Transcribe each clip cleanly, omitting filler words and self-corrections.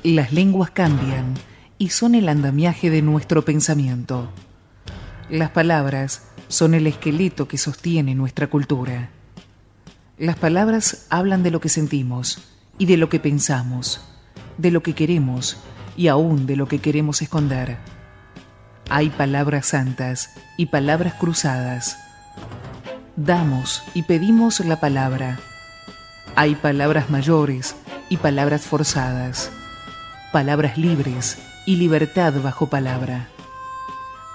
Las lenguas cambian y son el andamiaje de nuestro pensamiento. Las palabras son el esqueleto que sostiene nuestra cultura. Las palabras hablan de lo que sentimos y de lo que pensamos, de lo que queremos y aún de lo que queremos esconder. Hay palabras santas y palabras cruzadas. Damos y pedimos la palabra. Hay palabras mayores y palabras forzadas. Palabras libres y libertad bajo palabra.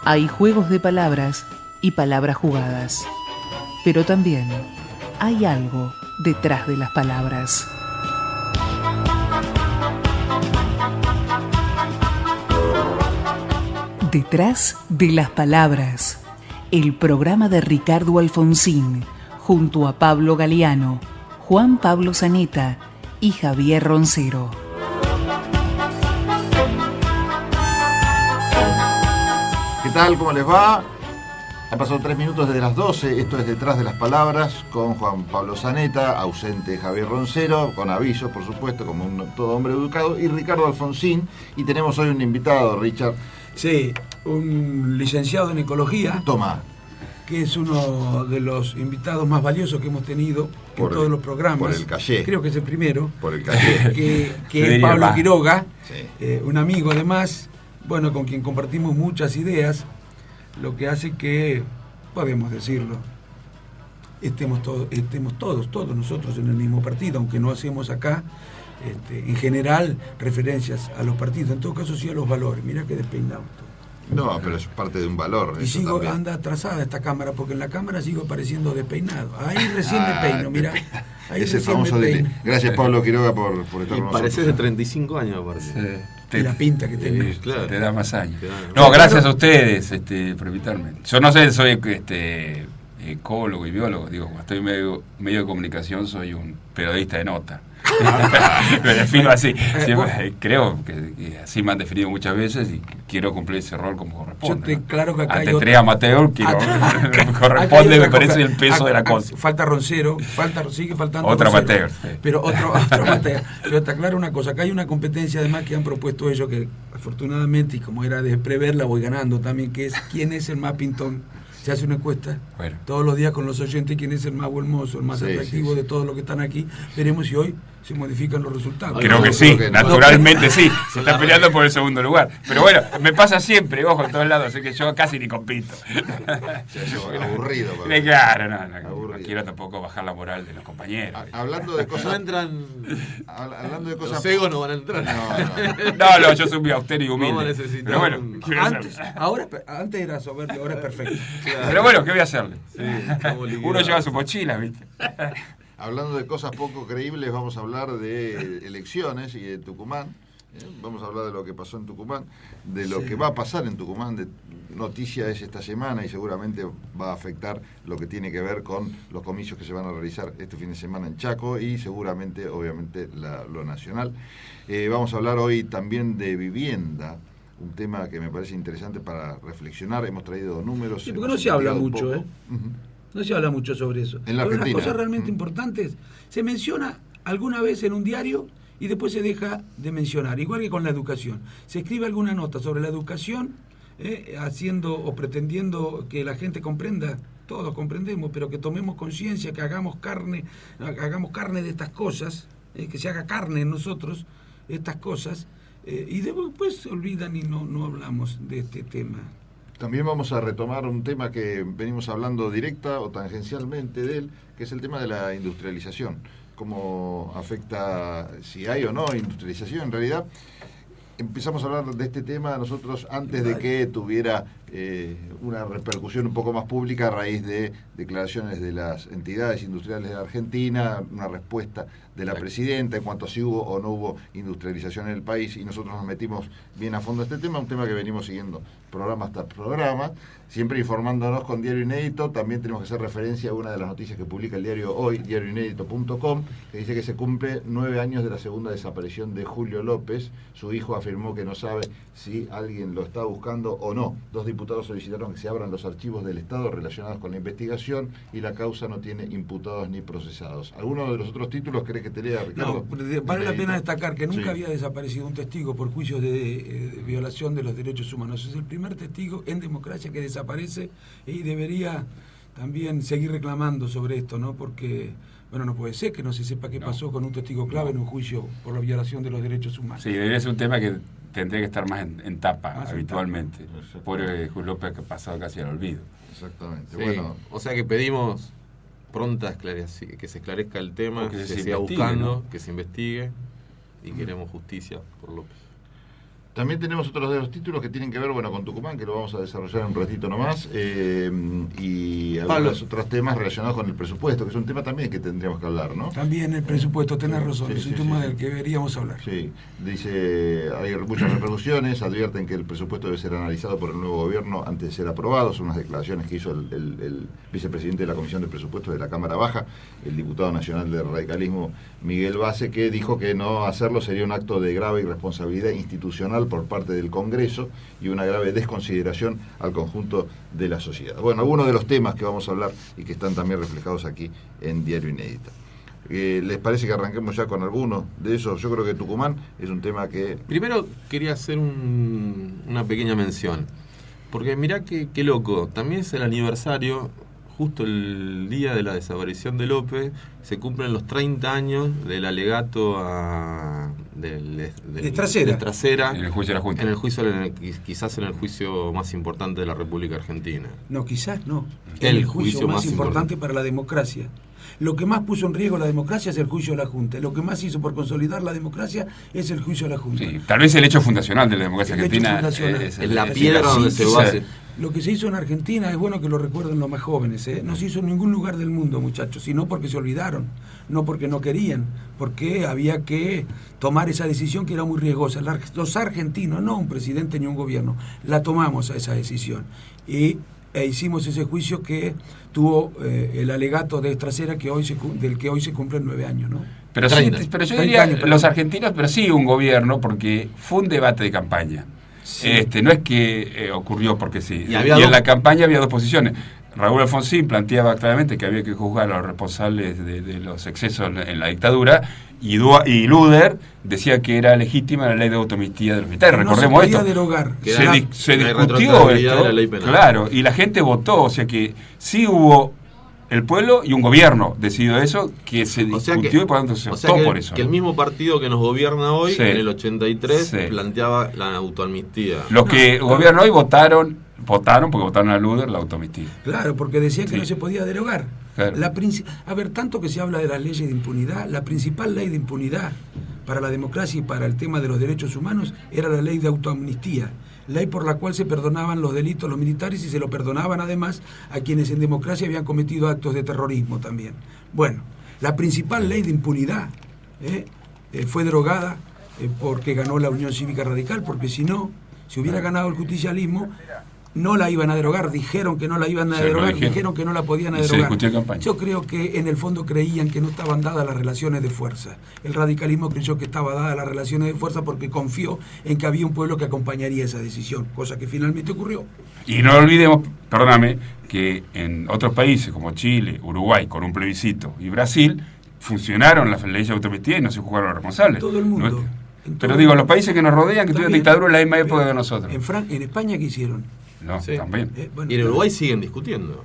Hay juegos de palabras y palabras jugadas. Pero también hay algo detrás de las palabras. Detrás de las palabras. El programa de Ricardo Alfonsín, junto a Pablo Galeano, Juan Pablo Zaneta y Javier Roncero. ¿Qué tal? ¿Cómo les va? Han pasado 3 minutos desde las 12. Esto es Detrás de las Palabras con Juan Pablo Zaneta, ausente Javier Roncero, con aviso, por supuesto, como todo hombre educado, y Ricardo Alfonsín. Y tenemos hoy un invitado, Richard. Sí, un licenciado en ecología. Toma. Que es uno de los invitados más valiosos que hemos tenido en todos los programas. Por el caché. Creo que es el primero. Por el caché. Que es Pablo Quiroga, sí. Un amigo además, bueno, con quien compartimos muchas ideas, lo que hace que, podemos decirlo, estemos todos nosotros en el mismo partido, aunque no hacemos acá, en general, referencias a los partidos, en todo caso sí a los valores. Mirá que despeinado todo. No, pero es parte de un valor. Y sigo, también anda atrasada esta cámara, porque en la cámara sigo pareciendo despeinado. Ahí recién me peino, mirá. Ahí ese famoso Gracias, Pablo Quiroga, por estar con nosotros. Pareces de 35 años, aparte. Sí. La pinta que tenés. Claro. Te da más años. Claro. No, gracias a ustedes por invitarme. Yo no sé, soy ecólogo y biólogo. Digo, cuando estoy medio de comunicación, soy un periodista de nota. Me defino así. Creo que así me han definido muchas veces y quiero cumplir ese rol como corresponde. Claro que acá ante tres amateur corresponde, me parece, el peso de la cosa. Falta Roncero, sigue faltando otro Roncero, amateur, sí. Pero otro amateur. Pero está claro una cosa, acá hay una competencia además que han propuesto ellos, que afortunadamente, y como era de preverla, voy ganando también, que es quién es el más pintón. Se hace una encuesta todos los días con los oyentes, quién es el más hermoso, el más atractivo de todos los que están aquí. Veremos si hoy se modifican los resultados. Creo que sí, naturalmente sí. Se está peleando por el segundo lugar. Pero bueno, me pasa siempre, ojo, en todos lados, así que yo casi ni compito. Aburrido. Claro, no quiero tampoco bajar la moral de los compañeros. Hablando de cosas... No entran... Hablando de cosas... Los egos no van a entrar. No, yo soy muy austero y humilde. Vamos a necesitar pero bueno, antes era soberbio, ahora es perfecto. Claro. Pero bueno, ¿qué voy a hacerle? Sí, uno lleva su mochila, ¿viste? Hablando de cosas poco creíbles, vamos a hablar de elecciones y de Tucumán. Vamos a hablar de lo que pasó en Tucumán, de lo que va a pasar en Tucumán. De noticia es esta semana y seguramente va a afectar lo que tiene que ver con los comicios que se van a realizar este fin de semana en Chaco y seguramente, obviamente, lo nacional. Vamos a hablar hoy también de vivienda, un tema que me parece interesante para reflexionar. Hemos traído números. Sí, porque no se habla mucho, No se habla mucho sobre eso. En la Pero Argentina. las cosas realmente importantes se menciona alguna vez en un diario y después se deja de mencionar, igual que con la educación. Se escribe alguna nota sobre la educación, haciendo o pretendiendo que la gente comprenda, todos comprendemos, pero que tomemos conciencia, que hagamos carne de estas cosas, que se haga carne en nosotros estas cosas, y después se olvidan y no hablamos de este tema. También vamos a retomar un tema que venimos hablando directa o tangencialmente de él, que es el tema de la industrialización. Cómo afecta, si hay o no industrialización. En realidad, empezamos a hablar de este tema nosotros antes de que tuviera una repercusión un poco más pública a raíz de declaraciones de las entidades industriales de la Argentina, una respuesta de la presidenta en cuanto a si hubo o no hubo industrialización en el país, y nosotros nos metimos bien a fondo a este tema, un tema que venimos siguiendo programa hasta programa, siempre informándonos con Diario Inédito. También tenemos que hacer referencia a una de las noticias que publica el diario Hoy, diarioinédito.com, que dice que se cumple 9 años de la segunda desaparición de Julio López. Su hijo afirmó que no sabe si alguien lo está buscando o no. 2 diputados diputados solicitaron que se abran los archivos del Estado relacionados con la investigación y la causa no tiene imputados ni procesados. ¿Alguno de los otros títulos querés que te lea, Ricardo? No, vale la pena destacar que nunca Sí. había desaparecido un testigo por juicios de violación de los derechos humanos. Es el primer testigo en democracia que desaparece y debería también seguir reclamando sobre esto, ¿no? Porque, bueno, no puede ser que no se sepa qué pasó con un testigo clave en un juicio por la violación de los derechos humanos. Sí, debería ser un tema que tendría que estar más en tapa Más en habitualmente. tapa. Por Juan López, que ha pasado casi al olvido. Exactamente. Sí, Bueno, o sea que pedimos pronta que se esclarezca el tema, O que que se se siga investigue, buscando, ¿no? que se investigue y queremos justicia por López. también tenemos otros de los títulos que tienen que ver, bueno, con Tucumán, que lo vamos a desarrollar un ratito nomás, y algunos otros temas relacionados con el presupuesto, que es un tema también que tendríamos que hablar, ¿no? También el presupuesto, tenés Sí, razón, sí, es un sí, tema sí. del que deberíamos hablar. Sí, dice, hay muchas repercusiones, advierten que el presupuesto debe ser analizado por el nuevo gobierno antes de ser aprobado, son unas declaraciones que hizo el vicepresidente de la Comisión de Presupuestos de la Cámara Baja, el diputado nacional del radicalismo Miguel Base, que dijo que no hacerlo sería un acto de grave irresponsabilidad institucional por parte del Congreso y una grave desconsideración al conjunto de la sociedad. Bueno, algunos de los temas que vamos a hablar y que están también reflejados aquí en Diario Inédito. ¿Les parece que arranquemos ya con algunos de esos? Yo creo que Tucumán es un tema que... Primero quería hacer una pequeña mención, porque mirá qué loco, también es el aniversario, justo el día de la desaparición de López, se cumplen los 30 años del alegato De Trasera. En el juicio de la Junta. Quizás en el juicio más importante de la República Argentina. No, quizás no. El juicio juicio más más importante para la democracia. Lo que más puso en riesgo la democracia es el juicio de la Junta. Lo que más hizo por consolidar la democracia es el juicio de la Junta. Sí, tal vez el hecho fundacional de la democracia El hecho argentina fundacional. Es la es piedra donde se basa. Lo que se hizo en Argentina es bueno que lo recuerden los más jóvenes, ¿eh? No se hizo en ningún lugar del mundo, muchachos, sino porque se olvidaron, no porque no querían, porque había que tomar esa decisión que era muy riesgosa. Los argentinos, no un presidente ni un gobierno, la tomamos a esa decisión. E hicimos ese juicio que tuvo el alegato de Trasera del que hoy se cumplen 9 años, ¿no? Pero, sí, 30. pero yo 30 diría años, perdón. los argentinos, pero sí un gobierno, porque fue un debate de campaña. Sí. No es que ocurrió porque sí. Y había en dos- la campaña había dos posiciones. Raúl Alfonsín planteaba claramente que había que juzgar a los responsables de los excesos en la dictadura, y Luder decía que era legítima la ley de autoamnistía de los militares. Que no Recordemos se podía esto. derogar. Que Se, era- se la discutió retroactividad esto, de la ley penal. claro, y la gente votó, o sea que sí hubo el pueblo y un gobierno decidió eso, que se O sea discutió que- y por lo tanto se O optó sea que, por eso. que el mismo partido que nos gobierna hoy, Sí. en el 83, Sí. planteaba la autoamnistía. Los que gobiernan hoy votaron porque votaron a Luder la autoamnistía. Claro, porque decían que Sí. no se podía derogar. Claro. A ver, tanto que se habla de las leyes de impunidad, la principal ley de impunidad para la democracia y para el tema de los derechos humanos era la ley de autoamnistía, ley por la cual se perdonaban los delitos los militares y se lo perdonaban además a quienes en democracia habían cometido actos de terrorismo también. Bueno, la principal ley de impunidad fue derogada porque ganó la Unión Cívica Radical, porque si no, si hubiera ganado el justicialismo, no la iban a derogar, dijeron que no la iban a Se lo derogar, dijeron. dijeron que no la podían Y se derogar. discutió en campaña. Yo creo que en el fondo creían que no estaban dadas las relaciones de fuerza. El radicalismo creyó que estaba dadas las relaciones de fuerza porque confió en que había un pueblo que acompañaría esa decisión, cosa que finalmente ocurrió. Y no olvidemos, perdóname, que en otros países como Chile, Uruguay, con un plebiscito, y Brasil, funcionaron las leyes de autoamnistía y no se juzgaron a los responsables. Todo el mundo. No es- En todo Pero el digo, mundo. los países que nos rodean, que tuvieron También, dictadura en la misma pero época que nosotros. En España, ¿qué hicieron? No, Sí. también. Bueno, Y en Uruguay siguen discutiendo.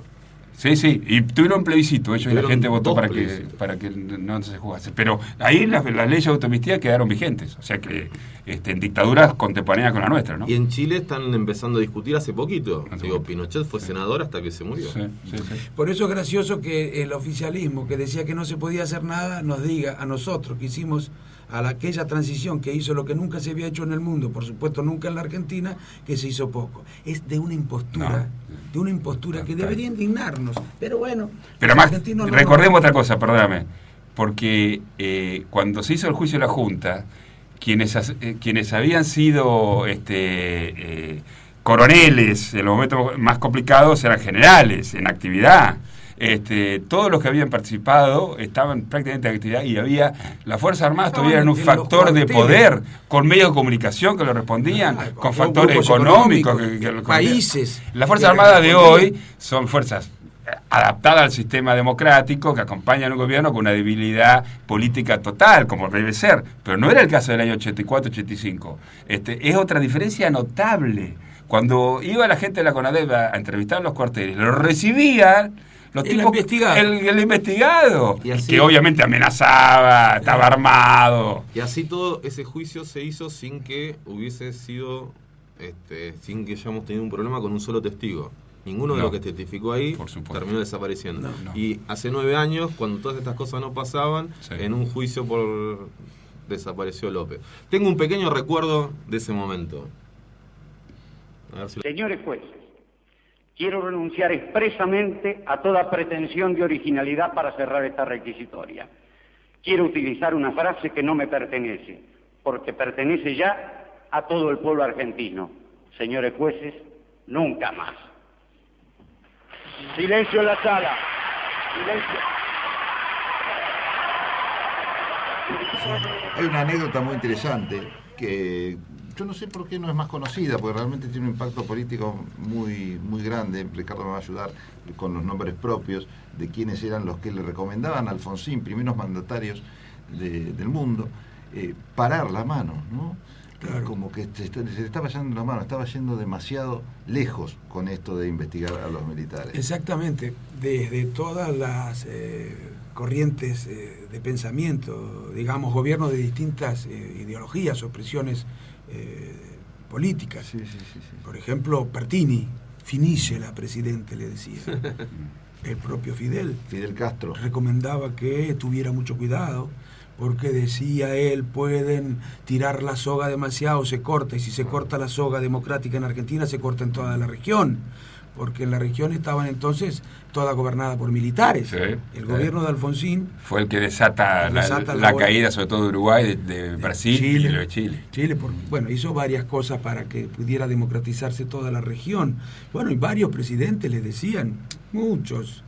Sí, y tuvieron un plebiscito ellos y la Tuvieron gente votó dos para que plebiscitos. no se jugase. Pero ahí las leyes de autoamnistía quedaron vigentes, o sea que en dictaduras contemporáneas con la nuestra, ¿no? Y en Chile están empezando a discutir hace poquito. Hace Digo, poco. Pinochet fue senador hasta que se murió. Sí, sí, sí. Por eso es gracioso que el oficialismo, que decía que no se podía hacer nada, nos diga a nosotros que hicimos aquella transición que hizo lo que nunca se había hecho en el mundo, por supuesto nunca en la Argentina, que se hizo poco. Es de una impostura, que debería indignarnos. Pero bueno, Pero los más, argentinos no recordemos nos- otra cosa, perdóname, porque cuando se hizo el juicio de la Junta, quienes habían sido coroneles en los momentos más complicados eran generales en actividad. todos los que habían participado estaban prácticamente en actividad y las Fuerzas Armadas Estaban tuvieron un en factor los de cuarteles. poder, con medios de comunicación que lo respondían, con con factores grupos económicos. económicos, países. Las Fuerzas Armadas de hoy son fuerzas adaptada al sistema democrático que acompañan a un gobierno con una debilidad política total, como debe ser, pero no era el caso del año 84-85. Es otra diferencia notable. Cuando iba la gente de la CONADEP a entrevistar en los cuarteles, lo recibían los El tipos, investigado. el investigado, Y así- que obviamente amenazaba, estaba armado. Y así todo ese juicio se hizo sin que hubiese sido, sin que hayamos tenido un problema con un solo testigo. Ninguno de No. los que testificó ahí Por supuesto. terminó desapareciendo. No. Y hace 9 años, cuando todas estas cosas no pasaban, Sí. en un juicio desapareció López. Tengo un pequeño recuerdo de ese momento. A ver si Señores jueces, quiero renunciar expresamente a toda pretensión de originalidad para cerrar esta requisitoria. Quiero utilizar una frase que no me pertenece, porque pertenece ya a todo el pueblo argentino. Señores jueces, nunca más. Silencio en la sala. Silencio. Hay una anécdota muy interesante que yo no sé por qué no es más conocida, porque realmente tiene un impacto político muy, muy grande. Ricardo me va a ayudar con los nombres propios de quienes eran los que le recomendaban a Alfonsín, primeros mandatarios del mundo, parar la mano, ¿no? Claro. Como que se le estaba yendo la mano, estaba yendo demasiado lejos con esto de investigar a los militares. Exactamente, desde todas las corrientes de pensamiento, digamos, gobiernos de distintas ideologías o presiones políticas. Sí, sí, sí, sí. Por ejemplo, Pertini, finícela, presidente, le decía. El propio Fidel Castro. recomendaba que tuviera mucho cuidado, porque decía él, pueden tirar la soga demasiado, se corta, y si se corta la soga democrática en Argentina, se corta en toda la región, porque en la región estaban entonces toda gobernada por militares. Sí, El gobierno de Alfonsín... Fue el que desata la caída, sobre todo de Uruguay, de Brasil y lo de Chile. Bueno, hizo varias cosas para que pudiera democratizarse toda la región. Bueno, y varios presidentes le decían, muchos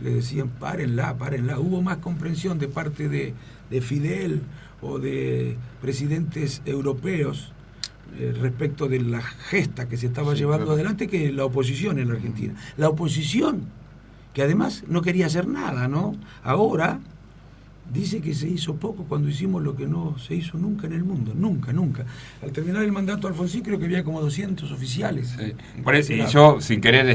le decían, párenla. Hubo más comprensión de parte de Fidel o de presidentes europeos respecto de la gesta que se estaba llevando adelante que la oposición en la Argentina. La oposición, que además no quería hacer nada, ¿no? Ahora dice que se hizo poco cuando hicimos lo que no se hizo nunca en el mundo, nunca. Al terminar el mandato de Alfonsín creo que había como 200 oficiales. Sí. Por eso, y yo, sin querer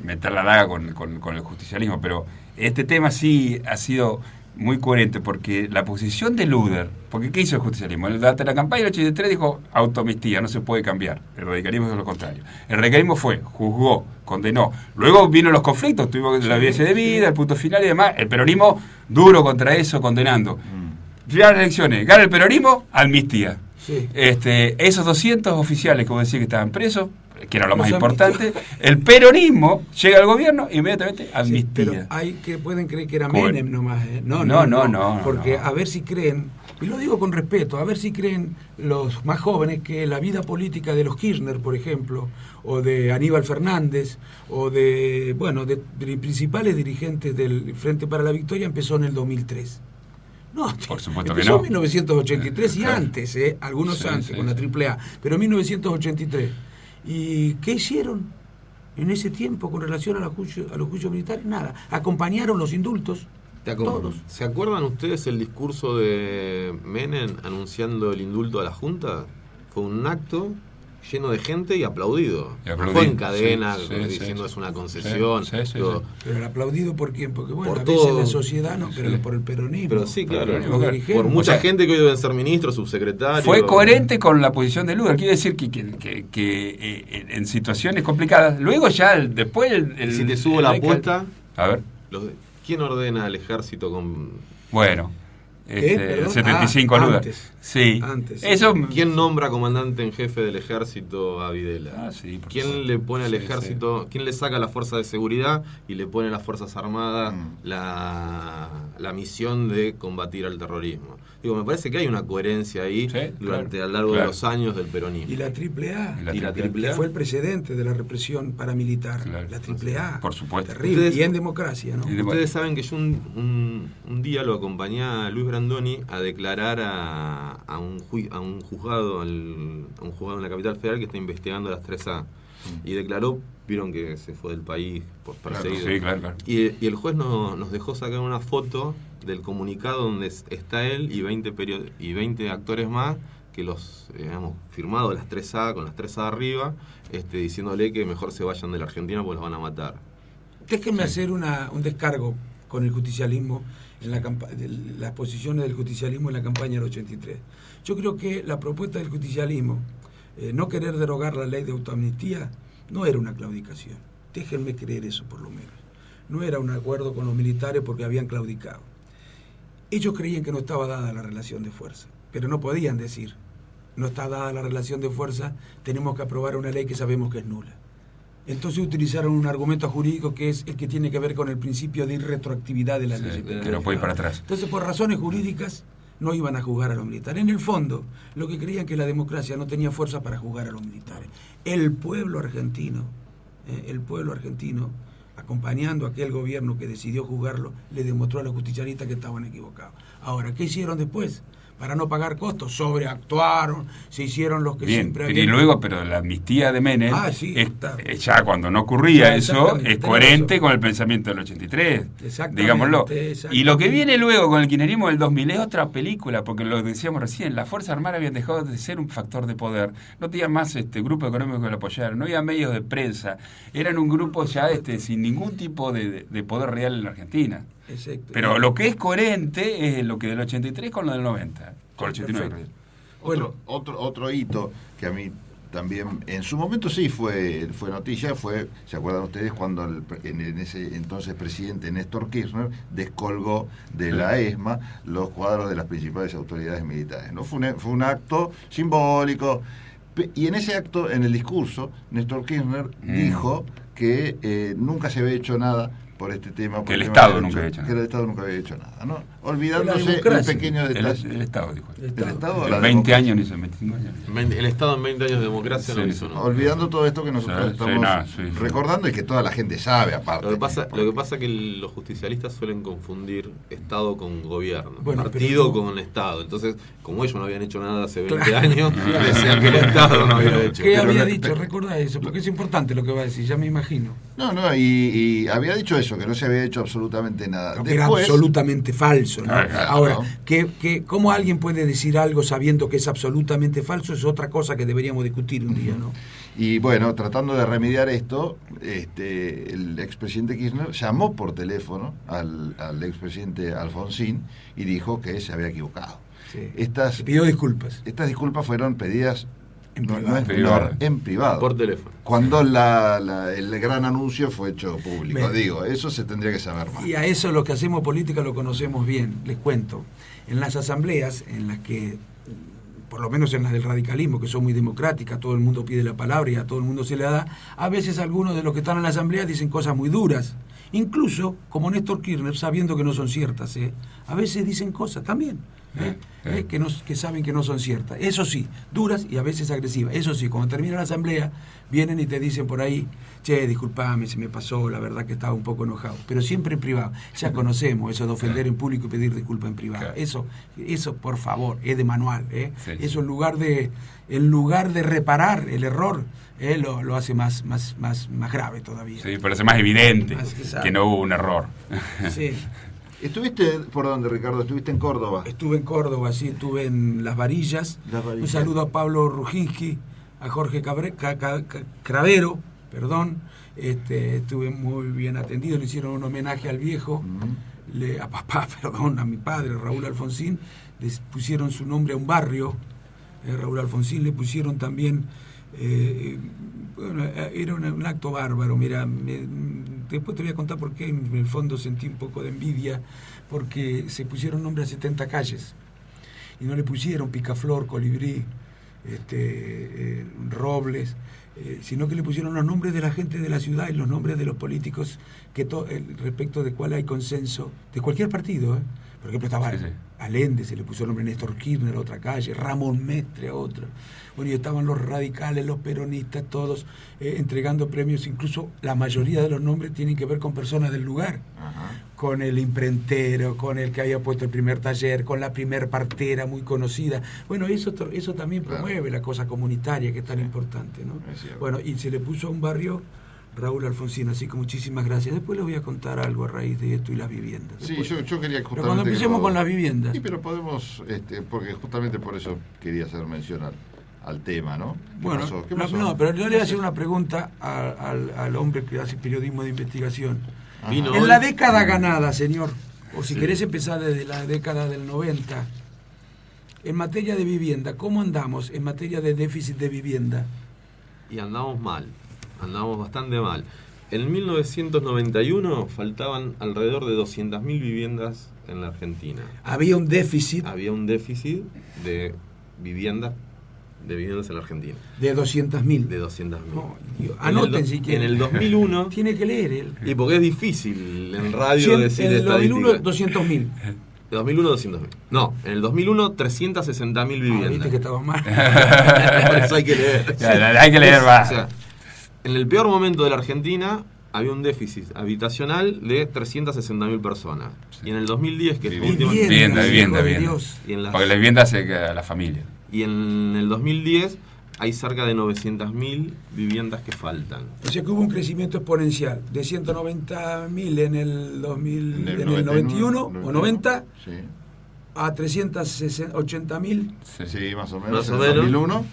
meter la daga con el justicialismo, pero este tema sí ha sido muy coherente, porque la posición de Luder, porque ¿qué hizo el justicialismo? Durante la campaña del 83 dijo autoamnistía, no se puede cambiar. El radicalismo es lo contrario. El radicalismo juzgó, condenó. Luego vino los conflictos, tuvimos la violencia de vida, el punto final y demás. El peronismo duro contra eso, condenando. Final de las elecciones, gana el peronismo, amnistía. Sí. Esos 200 oficiales, como decía, que estaban presos, que era lo más Los importante, el peronismo llega al gobierno, inmediatamente amnistía. Sí, pero hay que pueden creer que era ¿Cómo? Menem nomás. No, porque a ver si creen, y lo digo con respeto, a ver si creen los más jóvenes que la vida política de los Kirchner, por ejemplo, o de Aníbal Fernández, o de principales dirigentes del Frente para la Victoria empezó en el 2003. No, por supuesto que empezó no. en 1983 y Claro. antes, algunos Sí, antes, sí, con la sí. AAA, pero en 1983. ¿Y qué hicieron en ese tiempo con relación a los juicios militares? Nada. Acompañaron los indultos. Todos. ¿Se acuerdan ustedes el discurso de Menem anunciando el indulto a la Junta? Fue un acto lleno de gente y aplaudido. Y aplaudido, Fue en cadena, sí, diciendo sí, es una sí, concesión. sí. Pero el aplaudido por quién, porque bueno, Por a veces todo. la sociedad no, pero Sí. por el peronismo. Pero sí, claro. Por los Por dirigentes. Por mucha O sea, gente que hoy deben ser ministros, subsecretarios. Fue coherente con la posición de Luder, quiere decir que en situaciones complicadas, luego ya después Si te subo la apuesta, A ver, ¿quién ordena al ejército con...? bueno, el Perdón. 75 Luder. Antes. Sí, Antes, sí. eso... ¿Quién nombra comandante en jefe del ejército a Videla? Sí, por ¿Quién supuesto. le pone al Sí, ejército, quién le saca la fuerza de seguridad y le pone a las fuerzas armadas Mm. la misión de combatir al terrorismo? Digo, me parece que hay una coherencia ahí durante a lo largo de los años del peronismo. Y la AAA, AAA, que fue el precedente de la represión paramilitar. Claro. La AAA, por supuesto. terrible, y en democracia, ¿no? Ustedes saben que yo un día lo acompañé a Luis Brandoni a declarar a un juzgado en la capital federal que está investigando las 3A. Y declaró, vieron que se fue del país por perseguido. Sí, claro. Y el juez nos dejó sacar una foto del comunicado donde está él y 20 actores más que los firmado las 3A con las 3A arriba, diciéndole que mejor se vayan de la Argentina porque los van a matar. Déjenme hacer un descargo con el justicialismo, las posiciones del justicialismo en la campaña del 83. Yo creo que la propuesta del justicialismo, no querer derogar la ley de autoamnistía, no era una claudicación. Déjenme creer eso, por lo menos. No era un acuerdo con los militares porque habían claudicado. Ellos creían que no estaba dada la relación de fuerza, pero no podían decir, no está dada la relación de fuerza, tenemos que aprobar una ley que sabemos que es nula. Entonces utilizaron un argumento jurídico que es el que tiene que ver con el principio de irretroactividad de la ley. Que no puede ir para atrás. Entonces, por razones jurídicas, no iban a juzgar a los militares. En el fondo, lo que creían que la democracia no tenía fuerza para juzgar a los militares. El pueblo argentino, acompañando a aquel gobierno que decidió juzgarlo, le demostró a los justicialistas que estaban equivocados. Ahora, ¿qué hicieron después? Para no pagar costos, sobreactuaron, se hicieron los que siempre habían... Y luego, pero la amnistía de Menem, ya cuando no Ya, ocurría eso, es coherente con el pensamiento del 83, digámoslo. Y lo que viene luego con el kirchnerismo del 2000 es otra película, porque lo decíamos recién, las Fuerzas Armadas habían dejado de ser un factor de poder, no tenían más grupo económico que lo apoyaran, no había medios de prensa, eran un grupo ya sin ningún tipo de poder real en la Argentina. Exacto. Pero lo que es coherente es lo que del 83 con lo del 90, con el 89. Bueno, otro hito que a mí también en su momento sí fue noticia, ¿se acuerdan ustedes cuando en ese entonces presidente Néstor Kirchner descolgó de la ESMA los cuadros de las principales autoridades militares? ¿No? Fue un acto simbólico, y en ese acto, en el discurso, Néstor Kirchner dijo que nunca se había hecho nada por este tema. Que el Estado nunca había hecho nada. Que el Estado nunca había hecho nada, ¿no? Olvidándose el pequeño detalle. El Estado, dijo. El Estado, en 20 años, ni en 25 años. El Estado en 20 años de democracia no hizo nada. Olvidando todo esto que nosotros estamos recordando y que toda la gente sabe, aparte. Lo que pasa es que los justicialistas suelen confundir Estado con gobierno, partido con Estado. Entonces, como ellos no habían hecho nada hace 20 años, decían que el Estado no había hecho. ¿Qué había dicho? Recordá eso, porque es importante lo que va a decir, ya me imagino. Y había dicho eso, que no se había hecho absolutamente nada. Que era absolutamente falso, ¿no? Ahora, ¿no? ¿cómo alguien puede decir algo sabiendo que es absolutamente falso? Es otra cosa que deberíamos discutir un día, ¿no? Y bueno, tratando de remediar esto, el expresidente Kirchner llamó por teléfono al expresidente Alfonsín y dijo que se había equivocado. Sí. Pidió disculpas. Estas disculpas fueron pedidas en privado. Por teléfono. Cuando el gran anuncio fue hecho público. Eso se tendría que saber más. Y a eso los que hacemos política lo conocemos bien, les cuento. En las asambleas, en las que, por lo menos en las del radicalismo, que son muy democráticas, todo el mundo pide la palabra y a todo el mundo se le da, a veces algunos de los que están en la asamblea dicen cosas muy duras. Incluso, como Néstor Kirchner, sabiendo que no son ciertas, a veces dicen cosas también. Que saben que no son ciertas. Eso sí, duras y a veces agresivas. Eso sí, cuando termina la asamblea, vienen y te dicen por ahí, che, disculpame, se me pasó, la verdad que estaba un poco enojado. Pero siempre en privado. Ya conocemos eso de ofender en público y pedir disculpas en privado. Eso, por favor, es de manual. Eso en lugar de reparar el error, lo hace más grave todavía. Sí, parece más evidente que no hubo un error. Sí. ¿Estuviste por dónde, Ricardo? ¿Estuviste en Córdoba? Estuve en Córdoba, sí, estuve en Las Varillas. Un saludo a Pablo Rujinsky, a Jorge Cravero, estuve muy bien atendido, le hicieron un homenaje al viejo, a mi padre, Raúl Alfonsín, les pusieron su nombre a un barrio, Raúl Alfonsín, le pusieron también, era un acto bárbaro, mira, después te voy a contar por qué, en el fondo sentí un poco de envidia, porque se pusieron nombre a 70 calles, y no le pusieron Picaflor, Colibrí, Robles, sino que le pusieron los nombres de la gente de la ciudad y los nombres de los políticos respecto de cuál hay consenso, de cualquier partido, Por ejemplo, estaba Sí, sí. Allende, se le puso el nombre Néstor Kirchner a otra calle, Ramón Mestre a otra. Bueno, y estaban los radicales, los peronistas, todos entregando premios. Incluso la mayoría de los nombres tienen que ver con personas del lugar. Ajá. Con el imprentero, con el que había puesto el primer taller, con la primer partera muy conocida. Bueno, eso también promueve la cosa comunitaria, que es tan importante, ¿no? Es cierto. Bueno, y se le puso a un barrio Raúl Alfonsín, así que muchísimas gracias. Después les voy a contar algo a raíz de esto y las viviendas. Sí, Después. yo quería Pero justamente... cuando empecemos con las viviendas. Sí, pero podemos, porque justamente por eso quería hacer mención al tema, ¿no? ¿Qué Bueno, pasó? ¿Qué pasó? no, pero yo le voy a hacer una pregunta al hombre que hace periodismo de investigación. Ajá. Vino En hoy. la década ganada, señor, o si querés empezar desde la década del 90, en materia de vivienda, ¿cómo andamos en materia de déficit de vivienda? Y andamos mal, andamos bastante mal. En 1991 faltaban alrededor de 200.000 viviendas en la Argentina. Había un déficit Había un déficit de viviendas en la Argentina, de 200.000. de 200.000. No, Dios, anoten si quieren. En el 2001, Tiene que leer él. y porque es difícil en radio decir En el 2001, estadísticas. 200.000. En el 2001, 200.000. No, en el 2001, 360.000 Viste viviendas. que estaba mal. Por eso hay que leer. Hay que leer más. O sea, en el peor momento de la Argentina había un déficit habitacional de 360.000 personas. Y en el 2010, que es la última... Vivienda. hijo de vivienda. Dios. Y en, las- Porque la vivienda se queda a la familia. y en el 2010 hay cerca de 900.000 viviendas que faltan. O sea que hubo un crecimiento exponencial de 190.000 en el 2000, en el 91 o 90 Sí, a 380.000 sí, más o menos. Más en o el menos. 2001.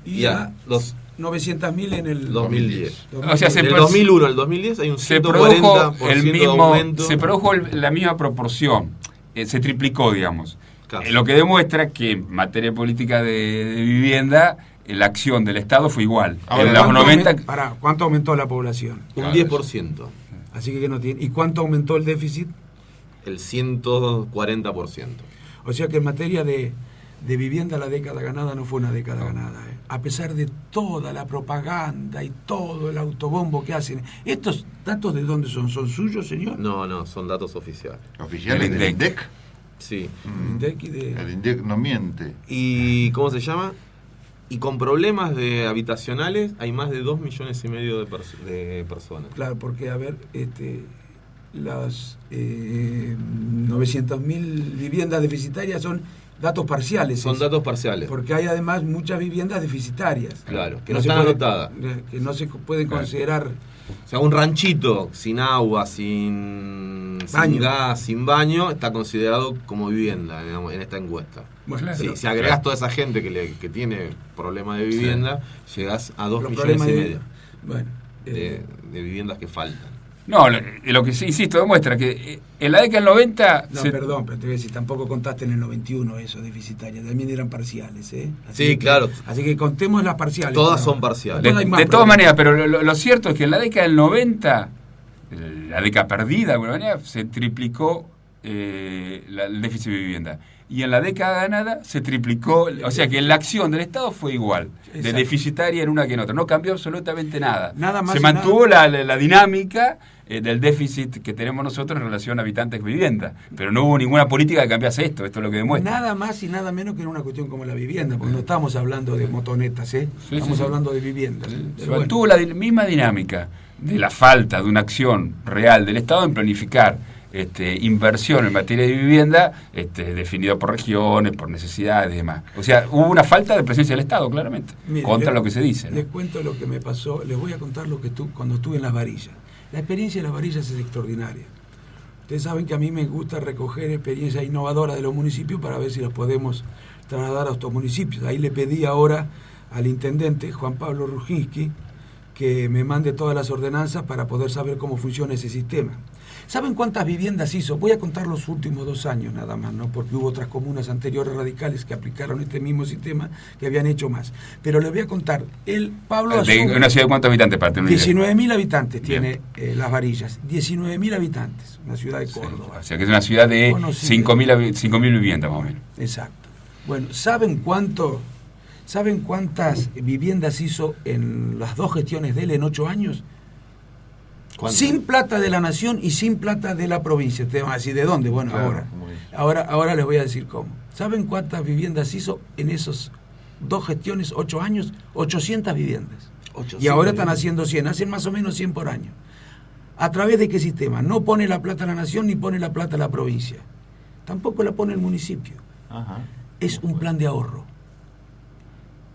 y Ya, a los 900.000 en el 2010. O sea, Del 2001 al 2010 hay un se 140% produjo el de mismo, aumento. se produjo la misma proporción, se triplicó, digamos. Casi. Lo que demuestra que en materia política de vivienda, la acción del Estado fue igual. Ahora, En los ¿Cuánto 90, ¿Cuánto aumentó la población? Un Claro. 10%. Así que no tiene. ¿Y cuánto aumentó el déficit? El 140%. O sea que en materia de vivienda la década ganada no fue una década ganada. A pesar de toda la propaganda y todo el autobombo que hacen. ¿Estos datos de dónde son? ¿Son suyos, señor? No, son datos oficiales. Oficiales El del INDEC. INDEC. Sí. De aquí de- El INDEC no miente. ¿Y cómo se llama? Y con problemas de habitacionales hay más de 2,5 millones de personas. Claro, porque, a ver, las 900.000 viviendas deficitarias son datos parciales. Son eso. datos parciales. Porque hay además muchas viviendas deficitarias. Claro, que no se están puede- anotadas. Que no se pueden considerar. O sea, un ranchito sin agua, sin Baño. gas, sin baño, está considerado como vivienda, digamos, en esta encuesta. Bueno, Claro. pero- Si agregás toda esa gente que tiene problemas de vivienda, llegás a 2,5 los millones problemas y de- medio Bueno, de viviendas que faltan. no, lo que sí, insisto, demuestra que en la década del 90... no, se- perdón, pero te voy a decir, tampoco contaste en el 91 eso, deficitarias, también eran parciales, ¿eh? Sí, claro. Así que contemos las parciales. Todas por son ahora. parciales. Después hay más De todas problemas. maneras, pero lo cierto es que en la década del 90, la década perdida de alguna manera, se triplicó el déficit de vivienda. Y en la década ganada se triplicó, o sea que la acción del Estado fue igual, de Exacto. deficitaria en una que en otra. No cambió absolutamente nada. Nada más Se y mantuvo la dinámica del déficit que tenemos nosotros en relación a habitantes-vivienda. Pero no hubo ninguna política que cambiase esto es lo que demuestra. Nada más y nada menos que en una cuestión como la vivienda, porque no estamos hablando de motonetas, ¿eh? Sí, Estamos sí. hablando de viviendas. Se Pero bueno. mantuvo la misma dinámica de la falta de una acción real del Estado en planificar inversión en materia de vivienda definido por regiones, por necesidades y demás. O sea, hubo una falta de presencia del Estado, claramente, Mire, contra lo que se dice, ¿no? Les cuento lo que me pasó, les voy a contar lo que cuando estuve en Las Varillas. La experiencia de Las Varillas es extraordinaria. Ustedes saben que a mí me gusta recoger experiencias innovadoras de los municipios para ver si las podemos trasladar a estos municipios. Ahí le pedí ahora al intendente, Juan Pablo Rujinski, que me mande todas las ordenanzas para poder saber cómo funciona ese sistema. ¿Saben cuántas viviendas hizo? Voy a contar los últimos 2 años nada más, ¿no? Porque hubo otras comunas anteriores radicales que aplicaron este mismo sistema que habían hecho más. Pero les voy a contar. Pablo ¿De asume una ciudad de cuántos habitantes para tener una idea? 19.000 habitantes Bien. tiene Las Varillas. 19.000 habitantes, una ciudad de Córdoba. O sea, que es una ciudad de Conocida. 5.000 viviendas más o menos. Exacto. Bueno, ¿saben cuántas viviendas hizo en las 2 gestiones de él en 8 años? ¿Cuánto? Sin plata de la nación y sin plata de la provincia. Ustedes van a decir, ¿de dónde? Bueno, Claro, ahora. muy bien. Ahora les voy a decir cómo. ¿Saben cuántas viviendas hizo en esos 2 gestiones, 8 años? 800 viviendas. 800 y ahora están viviendas. haciendo 100, hacen más o menos 100 por año. ¿A través de qué sistema? No pone la plata la nación ni pone la plata la provincia. Tampoco la pone el municipio. Ajá. Es un plan de ahorro.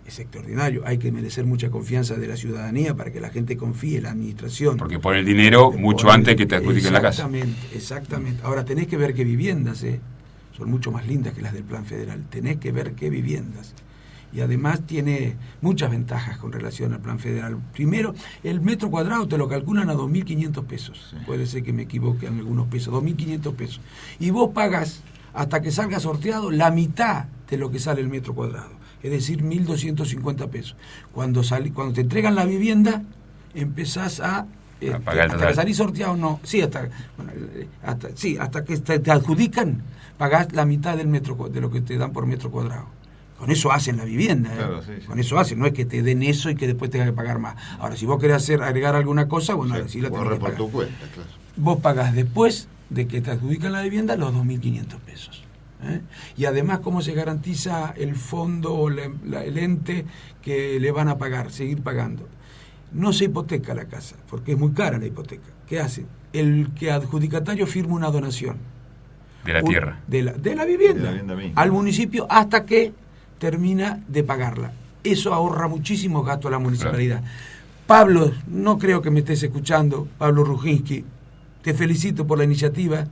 Es extraordinario. Hay que merecer mucha confianza de la ciudadanía para que la gente confíe en la administración. Porque pone el dinero mucho antes que te adjudiquen la casa. Exactamente. Ahora tenés que ver qué viviendas, son mucho más lindas que las del plan federal. Tenés que ver qué viviendas. Y además tiene muchas ventajas con relación al plan federal. Primero, el metro cuadrado te lo calculan a 2.500 pesos. Sí. Puede ser que me equivoque en algunos pesos. 2.500 pesos. Y vos pagas, hasta que salga sorteado, la mitad de lo que sale el metro cuadrado. Es decir, 1.250 pesos. Cuando te entregan la vivienda, empezás a pagar hasta que salís sorteado, no. Sí, hasta que te adjudican, pagás la mitad del metro de lo que te dan por metro cuadrado. Con eso hacen la vivienda, Claro, sí. Con eso hacen, no es que te den eso y que después tengas que pagar más. Ahora, si vos querés agregar alguna cosa, bueno, Sí, sí la tenés corre que por pagar. tu cuenta, claro. Vos pagás después de que te adjudican la vivienda los 2.500 pesos. Y además, ¿cómo se garantiza el fondo o el ente que le van a pagar, seguir pagando? No se hipoteca la casa, porque es muy cara la hipoteca. ¿Qué hacen? El que adjudicatario firma una donación. De la tierra. De la vivienda. De la vivienda misma. Al municipio hasta que termina de pagarla. Eso ahorra muchísimos gastos a la municipalidad. Claro. Pablo, no creo que me estés escuchando, Pablo Rujinsky, te felicito por la iniciativa.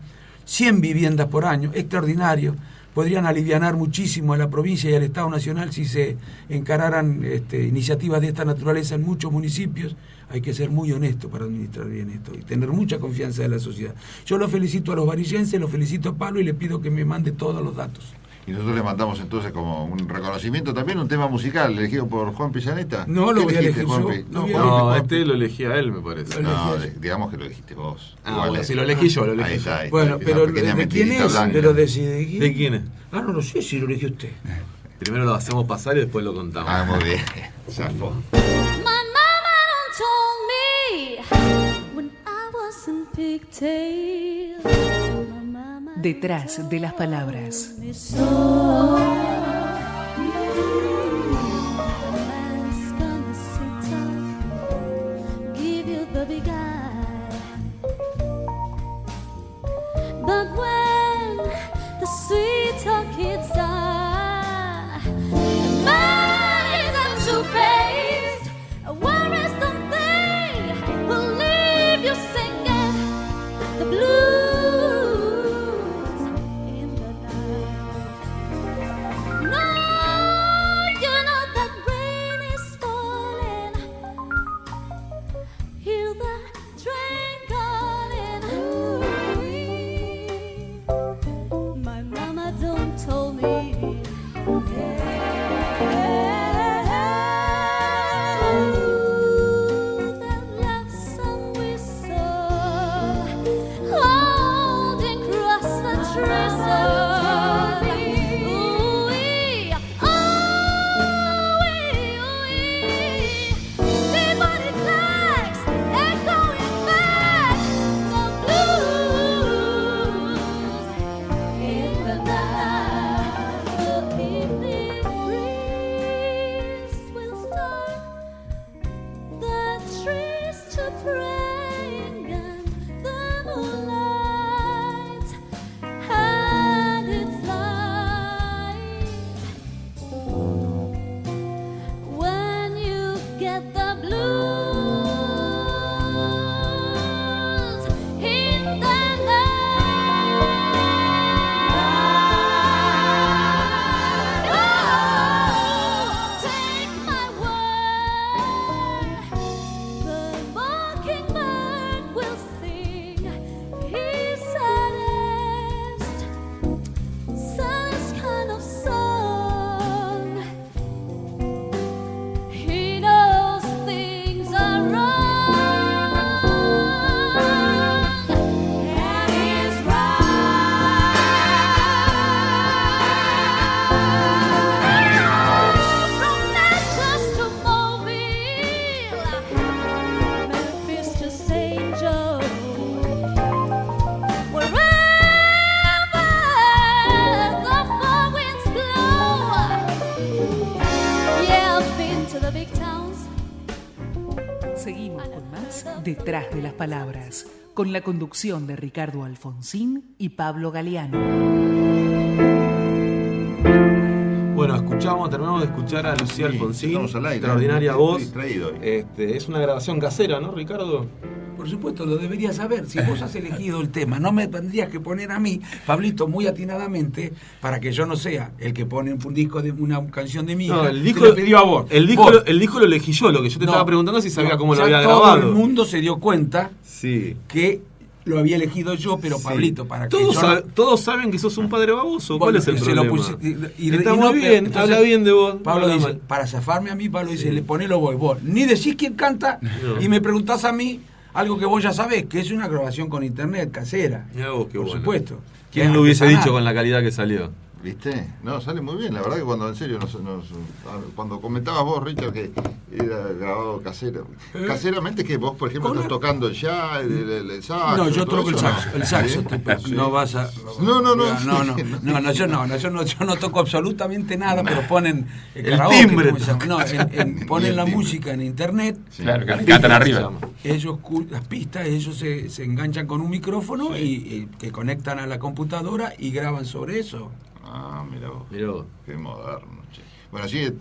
100 viviendas por año, extraordinario. Podrían alivianar muchísimo a la provincia y al Estado Nacional si se encararan iniciativas de esta naturaleza en muchos municipios. Hay que ser muy honesto para administrar bien esto y tener mucha confianza de la sociedad. Yo lo felicito a los varillenses, lo felicito a Pablo y le pido que me mande todos los datos. Y nosotros le mandamos entonces como un reconocimiento también, un tema musical elegido por Juan Pillaneta. No lo voy a elegir yo. No, este lo elegí a él, me parece. No, digamos que lo elegiste vos. Bueno, si lo elegí yo, lo elegí ahí yo. está, Bueno, pero ¿de quién es? Pero ¿De quién es? Ah, no lo sé si lo eligió usted. Primero lo hacemos pasar y después lo contamos. Ah, muy bien. Zafó. My mama done told me when I was in pigtails. My mama Detrás de las palabras. told me so. Man's gonna sit up, give you the big eye. But when the sweet talk kids die, the man is two-faced, a worrisome thing will leave you singing the blues in the night. No Detrás de las palabras, con la conducción de Ricardo Alfonsín y Pablo Galeano. Bueno, terminamos de escuchar a Lucía Alfonsín, estamos al aire, extraordinaria estoy voz. distraído hoy. Es una grabación casera, ¿no, Ricardo? Por supuesto, lo deberías saber. Si vos has elegido el tema, no me tendrías que poner a mí, Pablito, muy atinadamente, para que yo no sea el que pone un disco de una canción de mi hija. No, el disco que le pidió a vos. El disco lo elegí yo, lo que yo te estaba preguntando si sabía cómo lo había grabado. Todo el mundo se dio cuenta Sí. que lo había elegido yo, pero Sí. Pablito, para que Todos saben que sos un padre baboso. ¿Cuál Bueno, es el se lo problema? puse- Está muy no, bien, entonces, habla bien de vos. Pablo habla dice, mal. para zafarme a mí, Pablo dice, le ponelo vos. Ni decís quién canta No. y me preguntás a mí algo que vos ya sabés, que es una grabación con internet casera. Mirá vos, qué por bueno. supuesto. ¿Quién Es lo hubiese artesanal. dicho con la calidad que salió? ¿Viste? No, sale muy bien. La verdad que cuando en serio cuando comentabas vos, Richard, que era grabado casero. Caseramente es que vos, por ejemplo, ¿Con estás la- tocando ya el saxo. No, yo todo toco el eso, saxo. ¿no? El saxo. ¿Sí? No vas a. No. Yo no toco absolutamente nada, pero ponen El timbre. ¿cómo se llama? No, ponen El la timbre. música en internet. Sí. Claro, Las cantan pistas arriba. se llama. Ellos las pistas, ellos se enganchan con un micrófono y que conectan a la computadora y graban sobre eso. Ah, mira vos. Mirá vos. Qué moderno, che. Bueno, sigue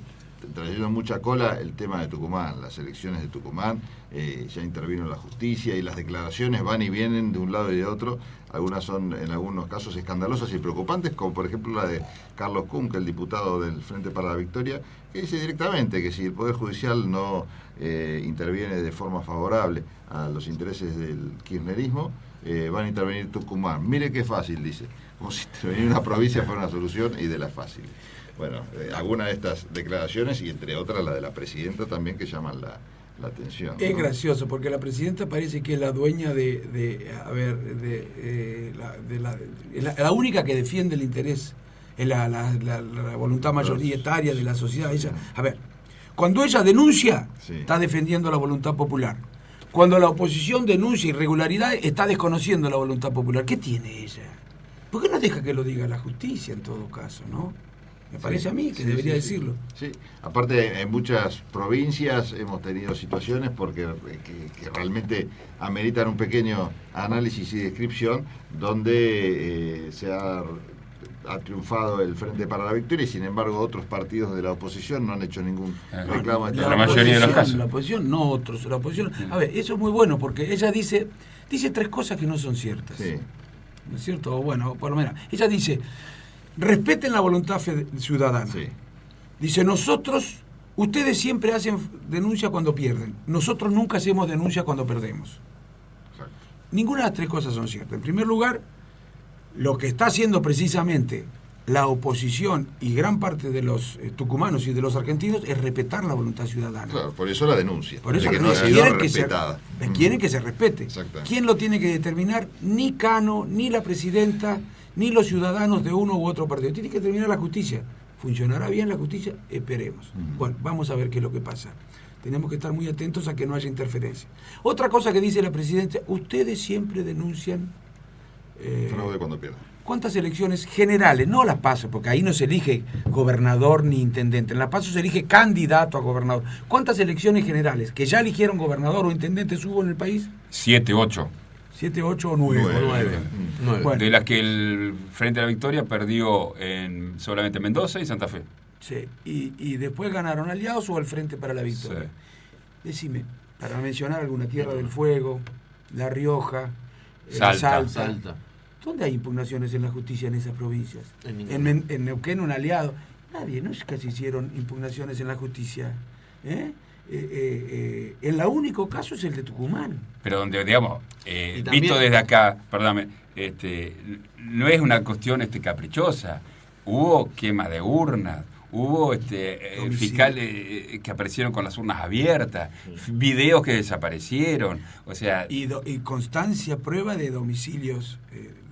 trayendo mucha cola el tema de Tucumán, las elecciones de Tucumán, ya intervino la justicia y las declaraciones van y vienen de un lado y de otro. Algunas son en algunos casos escandalosas y preocupantes, como por ejemplo la de Carlos Kuhn, que el diputado del Frente para la Victoria, que dice directamente que si el Poder Judicial no interviene de forma favorable a los intereses del kirchnerismo, van a intervenir Tucumán. Mire qué fácil, dice. Como si intervenir una provincia fuera una solución y de las fáciles. Bueno, algunas de estas declaraciones y entre otras la de la presidenta también que llaman la atención. Es ¿no? gracioso porque la presidenta parece que es la dueña la única que defiende el interés, es la voluntad mayoritaria de la sociedad. Ella, a ver, cuando ella denuncia, Sí. está defendiendo la voluntad popular. Cuando la oposición denuncia irregularidades, está desconociendo la voluntad popular. ¿Qué tiene ella? ¿Por qué no deja que lo diga la justicia en todo caso, no? Me parece a mí que debería decirlo. Sí, aparte en muchas provincias hemos tenido situaciones porque que realmente ameritan un pequeño análisis y descripción donde ha triunfado el Frente para la Victoria y sin embargo otros partidos de la oposición no han hecho ningún reclamo. a esta La mayoría de los casos. La oposición, no otros. La oposición. A ver, eso es muy bueno porque ella dice tres cosas que no son ciertas. Sí, ¿No es cierto? O bueno, por lo menos. Ella dice, respeten la voluntad ciudadana. sí. Dice, ustedes siempre hacen denuncia cuando pierden. Nosotros nunca hacemos denuncia cuando perdemos. Exacto. Ninguna de las tres cosas son ciertas. En primer lugar, lo que está haciendo precisamente la oposición y gran parte de los tucumanos y de los argentinos es respetar la voluntad ciudadana. Claro, por eso la denuncia. Por eso de que no ha sido quieren respetada. quieren que se respete. Exactamente. ¿Quién lo tiene que determinar? Ni Cano, ni la presidenta, ni los ciudadanos de uno u otro partido. Tiene que determinar la justicia. ¿Funcionará bien la justicia? Esperemos. Bueno, vamos a ver qué es lo que pasa. Tenemos que estar muy atentos a que no haya interferencia. Otra cosa que dice la presidenta, ustedes siempre denuncian Fraude cuando pierden. ¿cuántas elecciones generales? No las PASO, porque ahí no se elige gobernador ni intendente. En las PASO se elige candidato a gobernador. ¿Cuántas elecciones generales que ya eligieron gobernador o intendente hubo en el país? 7, 8. 7, 8 o 9. 9. Bueno. De las que el Frente a la Victoria perdió en solamente Mendoza y Santa Fe. Sí. Y después ganaron Aliados o el Frente para la Victoria. Sí. Decime, para mencionar alguna, Tierra del Fuego, La Rioja, Salta. ¿Dónde hay impugnaciones en la justicia en esas provincias? En ninguna. En Neuquén, un aliado. Nadie, no es que se hicieron impugnaciones en la justicia. En el único caso es el de Tucumán. Pero donde, digamos, Y también- visto desde acá, perdóname, no es una cuestión caprichosa. Hubo quema de urnas, hubo Domicilio. fiscales que aparecieron con las urnas abiertas, videos que desaparecieron, o sea... Y constancia, prueba de domicilios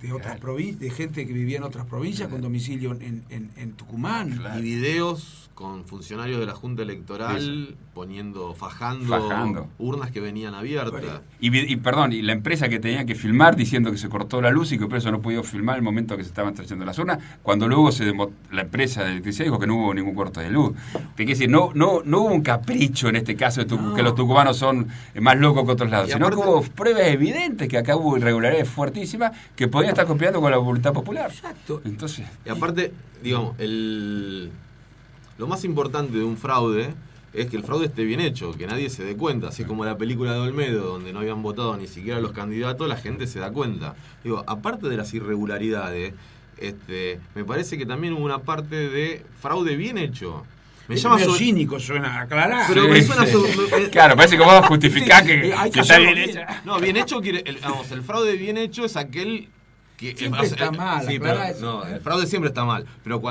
de otras provincias, de gente que vivía en otras provincias con domicilio en Tucumán. Claro. Y videos con funcionarios de la Junta Electoral fajando urnas que venían abiertas. Y la empresa que tenía que filmar diciendo que se cortó la luz y que por eso no pudo filmar el momento que se estaban trayendo las urnas, cuando luego la empresa de electricidad dijo que no hubo ningún corte de luz. Te quiero decir, no hubo un capricho en este caso que los tucumanos son más locos que otros lados, sino que hubo pruebas evidentes que acá hubo irregularidades fuertísimas que podían estar copiando con la voluntad popular. Exacto. Entonces, Y aparte, digamos, lo más importante de un fraude es que el fraude esté bien hecho, que nadie se dé cuenta. Así como la película de Olmedo, donde no habían votado ni siquiera los candidatos, la gente se da cuenta. Digo, aparte de las irregularidades, me parece que también hubo una parte de fraude bien hecho. Me llama cínico, suena aclarar. Pero sí, me suena claro, parece que vos justificás que que está bien hacerlo hecha. No, bien hecho el fraude bien hecho es aquel que siempre está mal. Sí, pero, no, el fraude siempre está mal, pero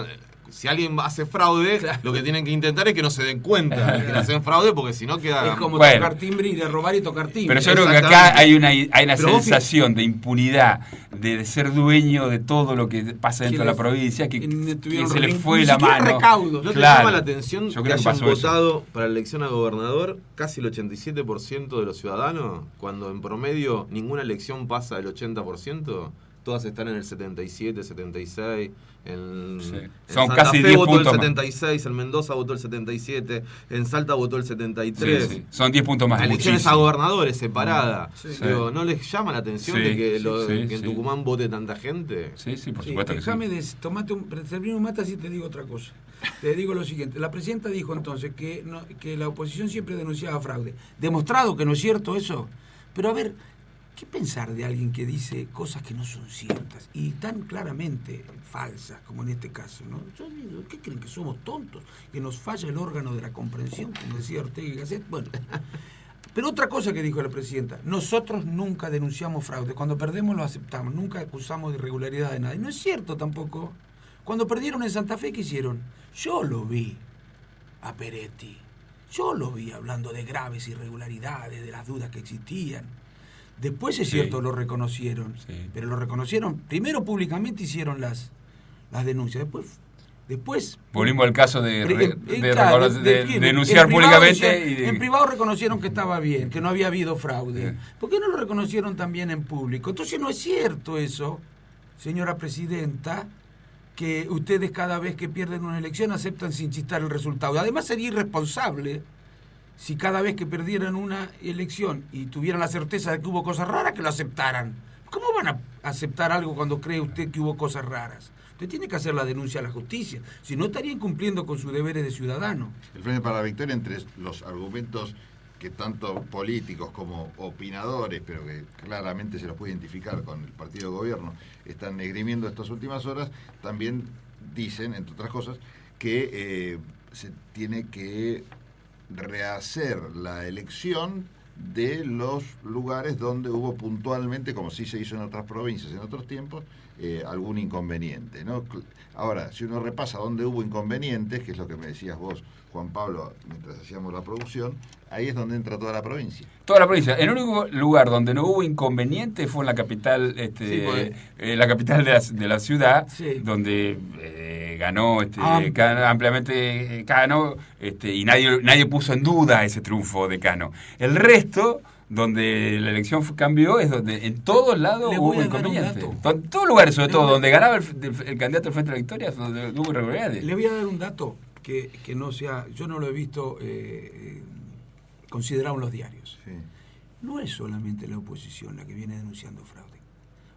si alguien hace fraude, lo que tienen que intentar es que no se den cuenta de que le hacen fraude, porque si no queda... Es como tocar timbre y de robar y tocar timbre. Pero yo creo que acá hay una sensación de impunidad, de ser dueño de todo lo que pasa dentro de la provincia, que se le fue la mano. ¿No te llama la atención que hayan votado para la elección a gobernador casi el 87% de los ciudadanos, cuando en promedio ninguna elección pasa del 80%? Todas están en el 77, 76. En Son Santa casi Fe 10 votó puntos el 76, en Mendoza votó el 77, en Salta votó el 73. Sí. Son 10 puntos más. Elecciones a gobernadores separadas. Sí. Pero ¿no les llama la atención de que, que en Tucumán vote tanta gente? Sí, por supuesto que sí. Déjame tomate termino un mate, así te digo otra cosa. Te digo lo siguiente. La presidenta dijo entonces que la oposición siempre denunciaba fraude. Demostrado que no es cierto eso. Pero a ver, ¿qué pensar de alguien que dice cosas que no son ciertas y tan claramente falsas como en este caso, ¿no? ¿Qué creen, que somos tontos? Que nos falla el órgano de la comprensión, como decía Ortega y Gasset. Bueno, pero otra cosa que dijo la presidenta: nosotros nunca denunciamos fraude, cuando perdemos lo aceptamos, nunca acusamos de irregularidad de nadie. No es cierto tampoco. Cuando perdieron en Santa Fe, ¿qué hicieron? Yo lo vi a Peretti, yo lo vi hablando de graves irregularidades, de las dudas que existían. Después es cierto, lo reconocieron, pero lo reconocieron, primero públicamente hicieron las denuncias, después volvimos al caso de denunciar públicamente. En privado reconocieron que estaba bien, que no había habido fraude. ¿Por qué no lo reconocieron también en público? Entonces no es cierto eso, señora presidenta, que ustedes cada vez que pierden una elección aceptan sin chistar el resultado. Además sería irresponsable si cada vez que perdieran una elección y tuvieran la certeza de que hubo cosas raras, que lo aceptaran. ¿Cómo van a aceptar algo cuando cree usted que hubo cosas raras? Usted tiene que hacer la denuncia a la justicia, si no estaría incumpliendo con sus deberes de ciudadano. El Frente para la Victoria, entre los argumentos que tanto políticos como opinadores, pero que claramente se los puede identificar con el partido de gobierno, están esgrimiendo estas últimas horas, también dicen, entre otras cosas, que se tiene que rehacer la elección de los lugares donde hubo puntualmente, como sí se hizo en otras provincias en otros tiempos, algún inconveniente, ¿no? Ahora, si uno repasa dónde hubo inconvenientes, que es lo que me decías vos, Juan Pablo, mientras hacíamos la producción, ahí es donde entra toda la provincia. Toda la provincia. El único lugar donde no hubo inconveniente fue en la capital, la capital de la ciudad, donde ganó ampliamente Cano, y nadie puso en duda ese triunfo de Cano. El resto, donde la elección cambió, es donde en todos lados hubo inconvenientes. En todos lugares, sobre todo, donde ganaba el candidato del Frente de la Victoria, donde hubo irregularidades. Le voy a dar un dato que no sea, yo no lo he visto considerado en los diarios. Sí. No es solamente la oposición la que viene denunciando fraude.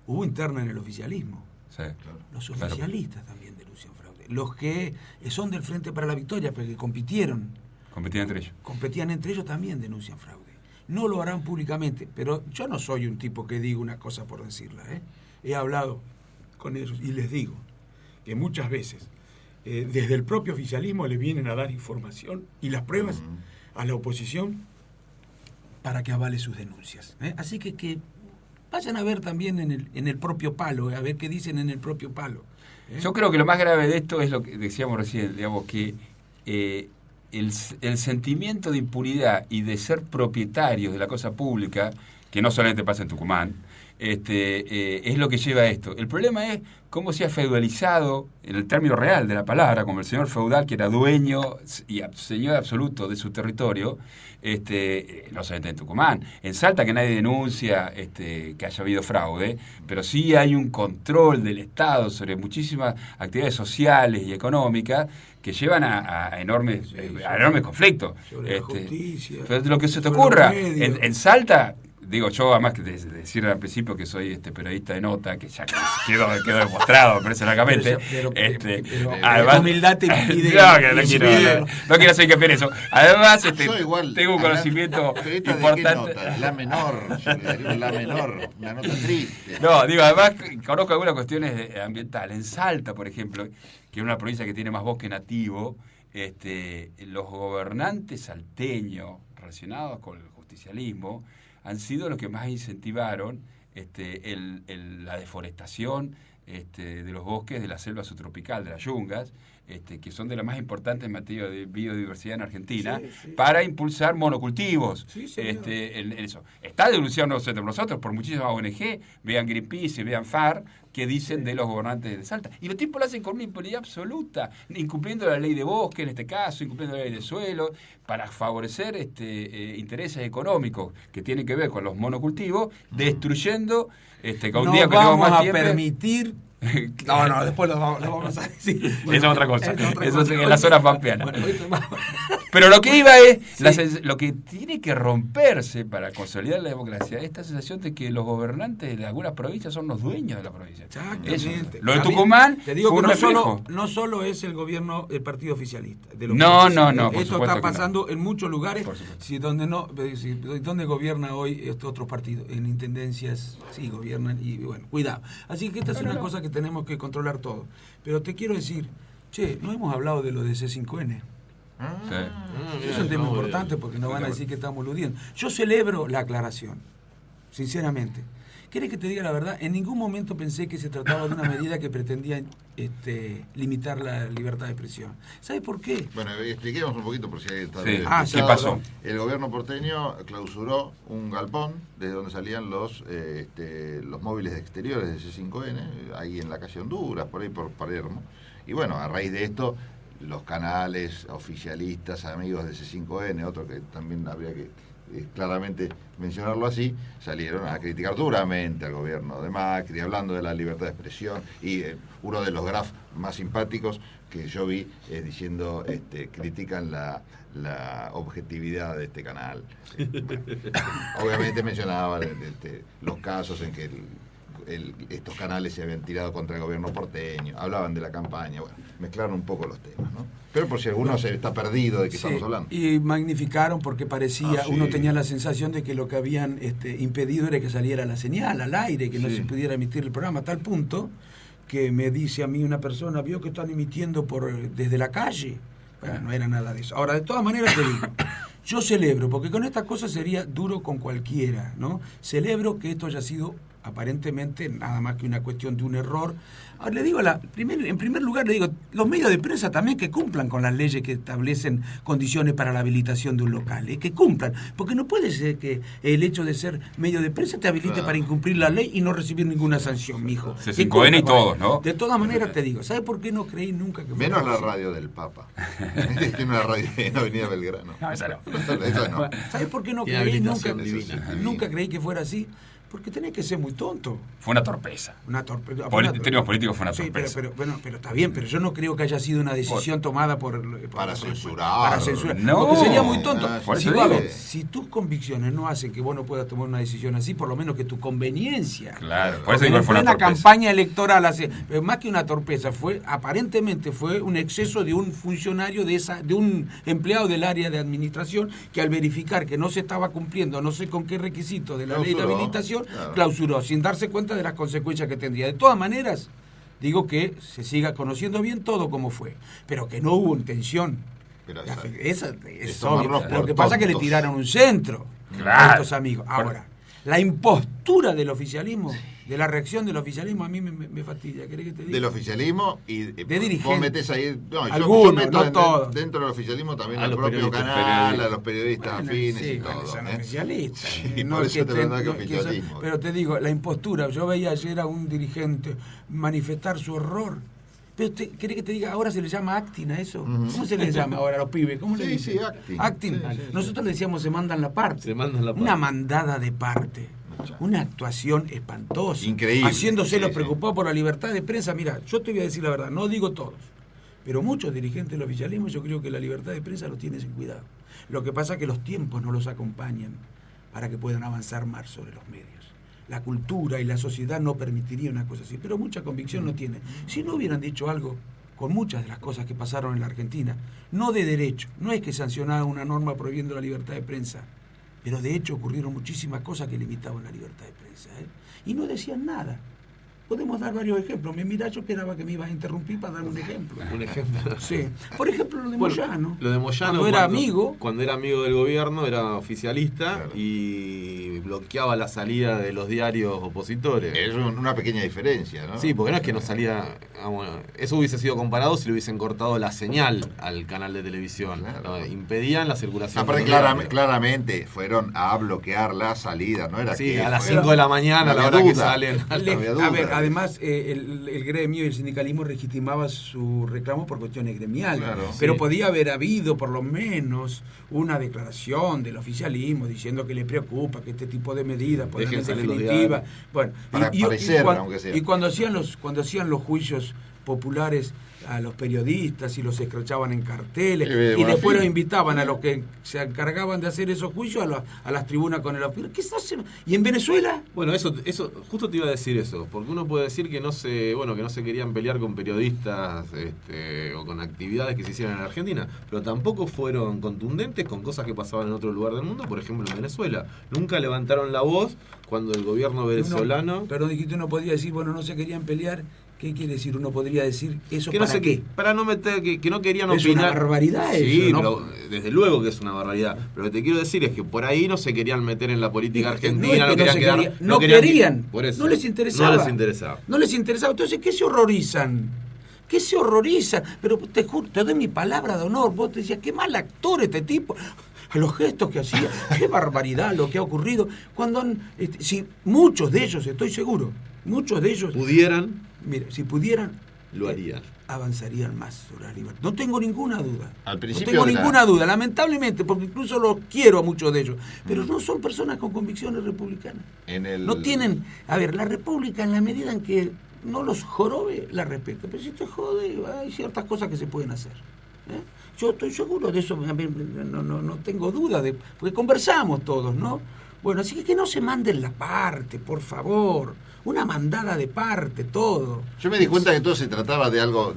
Hubo interna en el oficialismo. Sí, claro. Los oficialistas también denuncian fraude. Los que son del Frente para la Victoria, pero que competían entre ellos también denuncian fraude. No lo harán públicamente, pero yo no soy un tipo que diga una cosa por decirla. He hablado con ellos y les digo que muchas veces desde el propio oficialismo le vienen a dar información y las pruebas a la oposición para que avale sus denuncias. Así que vayan a ver también en el propio palo, a ver qué dicen en el propio palo. Yo creo que lo más grave de esto es lo que decíamos recién, digamos, que el sentimiento de impunidad y de ser propietarios de la cosa pública que no solamente pasa en Tucumán, es lo que lleva a esto. El problema es cómo se ha feudalizado, en el término real de la palabra, como el señor feudal que era dueño y señor absoluto de su territorio, no solamente en Tucumán, en Salta, que nadie denuncia que haya habido fraude, pero sí hay un control del Estado sobre muchísimas actividades sociales y económicas que llevan a enormes conflictos. Sobre la justicia, pero lo que se te sobre ocurra, los medios. en Salta, digo yo, además que decir al principio que soy periodista de nota, que ya quedó demostrado personalmente, además, humildad te impide. No quiero hacer hincapié en eso. Además, Yo igual, tengo un conocimiento ¿periodista importante. de qué nota? La menor, una nota triste. No, digo, además conozco algunas cuestiones ambientales. En Salta, por ejemplo, que es una provincia que tiene más bosque nativo, los gobernantes salteños relacionados con el justicialismo han sido los que más incentivaron la deforestación de los bosques de la selva subtropical, de las yungas, que son de las más importantes en materia de biodiversidad en Argentina, para impulsar monocultivos. En eso. Está denunciando nosotros por muchísimas ONG, vean Greenpeace, vean FAR, que dicen de los gobernantes de Salta. Y los tipos lo hacen con una impunidad absoluta, incumpliendo la ley de bosque en este caso, incumpliendo la ley de suelo, para favorecer intereses económicos que tienen que ver con los monocultivos, destruyendo, con un día que vamos más a tiempo, permitir. No, después lo vamos a decir. Esa es otra cosa. Eso es en cosa. la zona pampeana. Bueno, pero lo que iba es, lo que tiene que romperse para consolidar la democracia es esta sensación de que los gobernantes de algunas provincias son los dueños de la provincia. Exactamente. Lo de Tucumán te digo fue que un reflejo. no solo es el gobierno, el partido oficialista. No. Esto está pasando en muchos lugares donde gobierna hoy estos otros partidos. En intendencias sí gobiernan y bueno, cuidado. Así que esta es una cosa que tenemos que controlar todo. Pero te quiero decir, no hemos hablado de lo de C5N. Es un tema importante porque nos van a decir que estamos eludiendo. Yo celebro la aclaración, sinceramente. ¿Querés que te diga la verdad? En ningún momento pensé que se trataba de una medida que pretendía limitar la libertad de expresión. ¿Sabes por qué? Bueno, expliquemos un poquito por si hay ¿qué pasó? El gobierno porteño clausuró un galpón desde donde salían los móviles exteriores de C5N, ahí en la calle Honduras, por ahí por Palermo. Y bueno, a raíz de esto, los canales oficialistas, amigos de C5N, otro que también habría que claramente mencionarlo así, salieron a criticar duramente al gobierno de Macri, hablando de la libertad de expresión, y uno de los grafs más simpáticos que yo vi diciendo, critican la objetividad de este canal. Bueno, obviamente mencionaban los casos en que estos canales se habían tirado contra el gobierno porteño, hablaban de la campaña, bueno, mezclaron un poco los temas, ¿no? Pero por si alguno se está perdido de qué estamos hablando. Y magnificaron porque parecía, uno tenía la sensación de que lo que habían impedido era que saliera la señal al aire, que no se pudiera emitir el programa, a tal punto que me dice a mí una persona, vio que están emitiendo desde la calle. Bueno, no era nada de eso. Ahora, de todas maneras te digo, yo celebro, porque con estas cosas sería duro con cualquiera, ¿no? Celebro que esto haya sido aparentemente nada más que una cuestión de un error. Ahora le digo, en primer lugar le digo, los medios de prensa también que cumplan con las leyes que establecen condiciones para la habilitación de un local, que cumplan, porque no puede ser que el hecho de ser medio de prensa te habilite para incumplir la ley y no recibir ninguna sanción, mijo. C5N y todos, ¿no? De todas maneras te digo, ¿sabes por qué no creí nunca que menos la radio del Papa. Tiene una radio en Avenida Belgrano. No, esa no. Esa no. ¿Sabes por qué no Tiene creí habilitación nunca? divina. Nunca creí que fuera así. Porque tenés que ser muy tonto. Fue una torpeza. Una torpeza. En términos políticos fue una torpeza. Pero está bien, pero yo no creo que haya sido una decisión tomada para censurar. Para censurar. No. Porque sería muy tonto. Si tus convicciones no hacen que vos no puedas tomar una decisión así, por lo menos que tu conveniencia. Claro, por Porque eso en fue una plena torpeza. campaña electoral pero más que una torpeza, aparentemente fue un exceso de un funcionario de un empleado del área de administración que al verificar que no se estaba cumpliendo, no sé con qué requisito de la ley de habilitación, clausuró, sin darse cuenta de las consecuencias que tendría. De todas maneras, digo que se siga conociendo bien todo como fue, pero que no hubo intención. Pero Esa es eso obvio. marrón Lo que por pasa es que le tontos. tiraron un centro a Claro. estos amigos. Ahora, La impostura del oficialismo, de la reacción del oficialismo, a mí me fastidia. ¿Querés que te diga? Del oficialismo y de vos dirigentes. metés ahí. No, Algunos, yo meto no todos. dentro del oficialismo también A al los propio periodistas, canal, a los periodistas Bueno, afines sí, y todo. bueno, son oficialistas. Sí, no por es eso te verdad que no, que oficialismo. pero te digo, la impostura. Yo veía ayer a un dirigente manifestar su horror. Pero ¿querés que te diga? Ahora se le llama acting a eso. ¿Cómo se le llama ahora a los pibes? ¿Cómo le Sí, dicen? sí, acting. Acting. Sí, sí, Nosotros le decíamos se mandan la parte. Se mandan la parte. Una mandada de parte. Una actuación espantosa. Increíble. Haciéndose Sí, los sí. preocupados por la libertad de prensa. Mira, yo te voy a decir la verdad, no digo todos, pero muchos dirigentes del oficialismo yo creo que la libertad de prensa los tiene sin cuidado. Lo que pasa es que los tiempos no los acompañan para que puedan avanzar más sobre los medios. La cultura y la sociedad no permitiría una cosa así, pero mucha convicción no tiene. Si no hubieran dicho algo con muchas de las cosas que pasaron en la Argentina, no de derecho, no es que sancionaban una norma prohibiendo la libertad de prensa, pero de hecho ocurrieron muchísimas cosas que limitaban la libertad de prensa, ¿eh? Y no decían nada. Podemos dar varios ejemplos. Mirá, yo esperaba que me ibas a interrumpir para dar un ejemplo. Un ejemplo. Sí. Por ejemplo, lo de Bueno, Moyano. Lo de Moyano, Cuando era amigo. Cuando era amigo del gobierno, era oficialista, Claro. y bloqueaba la salida de los diarios opositores. Es una pequeña diferencia, ¿no? Sí, porque no es que no salía. Eso hubiese sido comparado si le hubiesen cortado la señal al canal de televisión. Claro. No, impedían la circulación. Aparte, de los diarios. claramente fueron a bloquear la salida, no era Sí, que a las fueron- 5 de la mañana, a la No hora había que duda. salen. No había duda. A ver, además, el gremio y el sindicalismo legitimaba su reclamo por cuestiones gremiales. Claro. Pero Sí. podía haber habido, por lo menos, una declaración del oficialismo diciendo que le preocupa que este tipo de medidas puedan Dejen en salir los definitiva. diarios. Bueno, Para aparecer, aunque sea. y cuando hacían los juicios populares a los periodistas y los escrachaban en carteles Sí, y bueno, después sí. los invitaban a los que se encargaban de hacer esos juicios a las tribunas con el oficial. ¿Qué se hace? ¿Y en Venezuela? Bueno, eso justo te iba a decir eso, porque uno puede decir que no se querían pelear con periodistas o con actividades que se hicieran en Argentina, pero tampoco fueron contundentes con cosas que pasaban en otro lugar del mundo, por ejemplo en Venezuela. Nunca levantaron la voz cuando el gobierno venezolano... Pero dijiste, uno podría decir, bueno, no se querían pelear. ¿Qué quiere decir? Uno podría decir eso que no para sé qué. para no meter que no querían Es opinar. una barbaridad Sí, eso, ¿no? pero desde luego que es una barbaridad. Pero lo que te quiero decir es que por ahí no se querían meter en la política argentina, No es que no se quedar- quería- no querían, por eso. no les interesaba. No les interesaba. No les interesaba. Entonces, ¿qué se horrorizan? ¿Qué se horrorizan? Pero te juro, te doy mi palabra de honor. Vos te decías, qué mal actor este tipo. A los gestos que hacía, qué barbaridad lo que ha ocurrido. Cuando si muchos de ellos, estoy seguro, muchos de ellos, Pudieran, mira, si pudieran, lo harían. avanzarían más sobre la libertad. No tengo ninguna duda. Al No principio tengo de la- ninguna duda, lamentablemente, porque incluso los quiero a muchos de ellos. Pero no son personas con convicciones republicanas. En el... No tienen... A ver, la república, en la medida en que no los jorobe, la respeta. Pero si te jode, hay ciertas cosas que se pueden hacer. ¿eh? Yo estoy seguro de eso, a mí no tengo duda, porque conversamos todos, ¿no? Bueno, así que no se manden la parte, por favor. Una mandada de parte, todo. Yo me di cuenta que todo se trataba de algo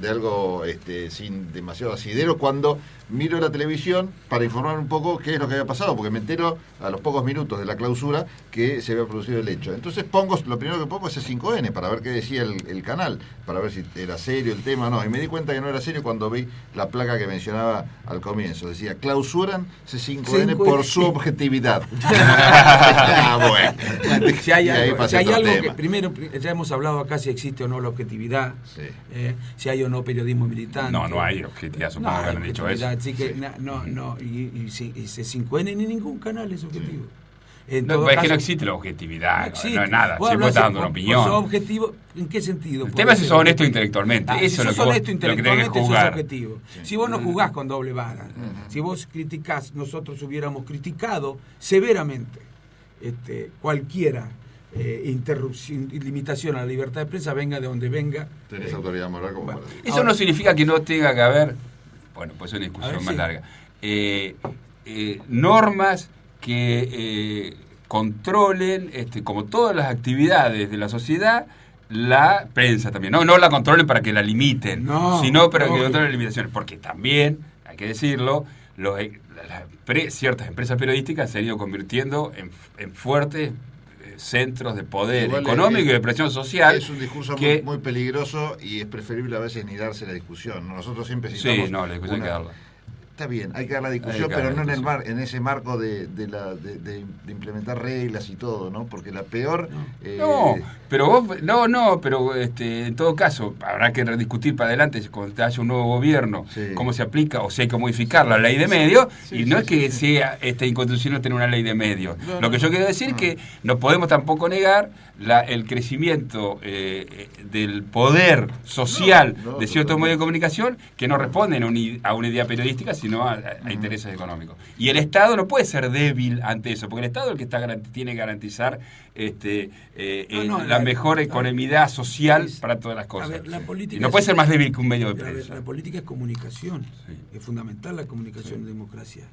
sin demasiado asidero cuando miro la televisión para informar un poco qué es lo que había pasado, porque me entero a los pocos minutos de la clausura que se había producido el hecho. Entonces lo primero que pongo es C5N para ver qué decía el canal, para ver si era serio el tema o no. Y me di cuenta que no era serio cuando vi la placa que mencionaba al comienzo. Decía, clausuran C5N por su objetividad. Bueno. Si hay Y ahí algo, pasé si hay otro algo que, tema. primero, ya hemos hablado acá si existe o no la objetividad, Sí. si hay o no periodismo militante. No hay objetividad, supongo que hay han dicho eso. objetividad, así que y C5N ni ningún canal es objetivo. En No, todo es que no caso, existe la objetividad, no existe. es nada, Vos siempre hablás está dando una vos sos opinión. objetivo, ¿en qué sentido? El puede tema es si ser sos honesto objetivo? intelectualmente, Si eso es lo sos que vos- honesto lo que tenés que intelectualmente, sos juzgar. objetivo. Si vos no jugás con doble vara, si vos criticás, nosotros hubiéramos criticado severamente cualquiera interrupción y limitación a la libertad de prensa, venga de donde venga. Tenés autoridad moral como Bueno. para decir. Eso no significa que no tenga que haber, bueno, pues es una A discusión ver, más sí. larga, normas que controlen, como todas las actividades de la sociedad, la prensa también. No la controlen para que la limiten, No, sino para que lógico. controlen las limitaciones. Porque también, hay que decirlo, ciertas empresas periodísticas se han ido convirtiendo en fuertes centros de poder Igual económico y de presión social. Es un discurso que, muy peligroso y es preferible a veces ni darse la discusión. Nosotros siempre sí, citamos no, la discusión hay que una- darla. Está bien, hay que dar la discusión, pero no en ese marco de implementar reglas y todo, ¿no? Porque la peor... pero en todo caso, habrá que rediscutir para adelante cuando haya un nuevo gobierno, cómo se aplica o si hay que modificar la ley de medios, es que sea inconstitucional tener una ley de medios. Lo que yo quiero decir es que no podemos tampoco negar el crecimiento del poder social de ciertos medios de comunicación que no responden a una idea periodística, sino a intereses económicos. Y el Estado no puede ser débil ante eso, porque el Estado es el que tiene que garantizar la mejor economía social para todas las cosas. La política no puede ser más débil que un medio de prensa. La política es comunicación, es fundamental la comunicación en democracia.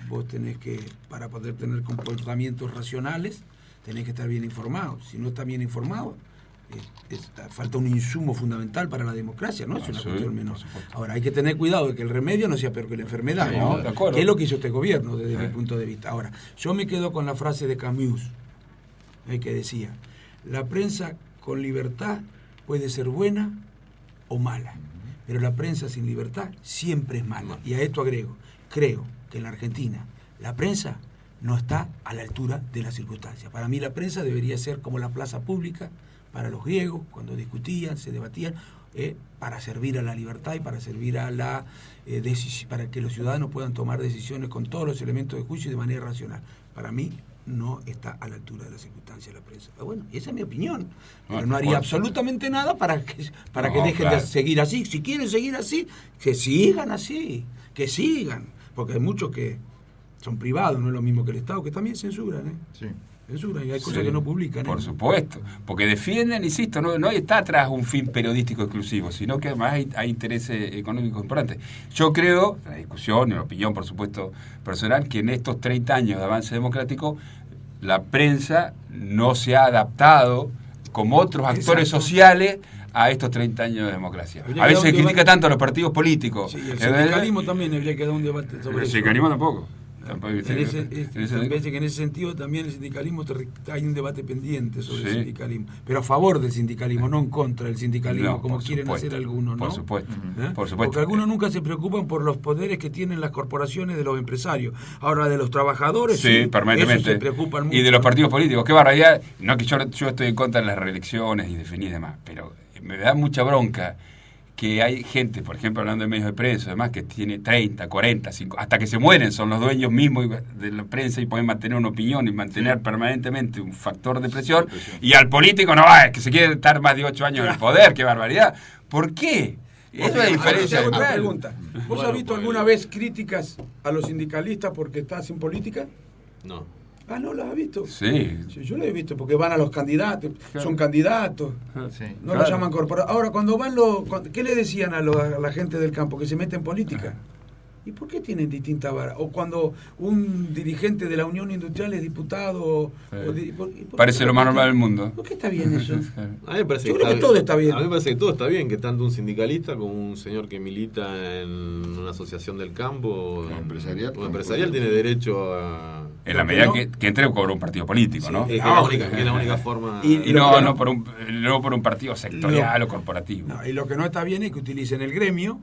Vos tenés que, para poder tener comportamientos racionales, tenés que estar bien informado. Si no estás bien informado, falta un insumo fundamental para la democracia, no es una cuestión menor. Ahora, hay que tener cuidado de que el remedio no sea peor que la enfermedad, ¿no? Que es lo que hizo este gobierno desde mi punto de vista. Ahora, yo me quedo con la frase de Camus, que decía: la prensa con libertad puede ser buena o mala, pero la prensa sin libertad siempre es mala. Y a esto agrego, creo que en la Argentina la prensa no está a la altura de las circunstancias. Para mí la prensa debería ser como la plaza pública para los griegos, cuando discutían, se debatían, para servir a la libertad y para servir a para que los ciudadanos puedan tomar decisiones con todos los elementos de juicio y de manera racional. Para mí no está a la altura de las circunstancias la prensa. Pero bueno, esa es mi opinión. Pero no haría absolutamente nada para que dejen de seguir así. Si quieren seguir así, que sigan así, que sigan. Porque hay muchos que son privados, no es lo mismo que el Estado, que también censuran, censuran, y hay cosas que no publican. Por supuesto, porque defienden, insisto, no está atrás un fin periodístico exclusivo, sino que además hay intereses económicos importantes. Yo creo, en la discusión, en la opinión, por supuesto, personal, que en estos 30 años de avance democrático, la prensa no se ha adaptado como otros actores sociales a estos 30 años de democracia. A veces se critica tanto a los partidos políticos. Sí, el sindicalismo también habría que dar un debate sobre eso. El sindicalismo tampoco. Me parece que en ese sentido también el sindicalismo hay un debate pendiente sobre el sindicalismo, pero a favor del sindicalismo, no en contra del sindicalismo, como quieren hacer algunos, ¿no? Por supuesto. Porque algunos nunca se preocupan por los poderes que tienen las corporaciones de los empresarios. Ahora, de los trabajadores, permanentemente. Eso se preocupan mucho. Y de los partidos políticos, qué barbaridad. No que yo estoy en contra de las reelecciones y definir y demás, pero me da mucha bronca que hay gente, por ejemplo, hablando de medios de prensa, además, que tiene 30, 40, 50, hasta que se mueren, son los dueños mismos de la prensa y pueden mantener una opinión y mantener permanentemente un factor de presión, y al político no va, es que se quiere estar más de 8 años en el poder, qué barbaridad. ¿Por qué? Eso es la diferencia. Otra pregunta. ¿Vos has visto alguna vez críticas a los sindicalistas porque estás en política? No. Ah, ¿no las has visto? Sí. Yo las he visto porque van a los candidatos, son candidatos, no los llaman corporativos. Ahora, cuando van ¿qué le decían a la gente del campo? Que se mete en política. ¿Y por qué tienen distintas varas? O cuando un dirigente de la Unión Industrial es diputado... Parece lo más normal del mundo. ¿Por qué está bien eso? A mí me parece Yo creo que todo está bien. A mí me parece que todo está bien, que tanto un sindicalista como un señor que milita en una asociación del campo, un empresarial tiene derecho a... En la medida que entre o cobra un partido político, ¿no? Es la única forma... Y no por un partido sectorial o corporativo. No, y lo que no está bien es que utilicen el gremio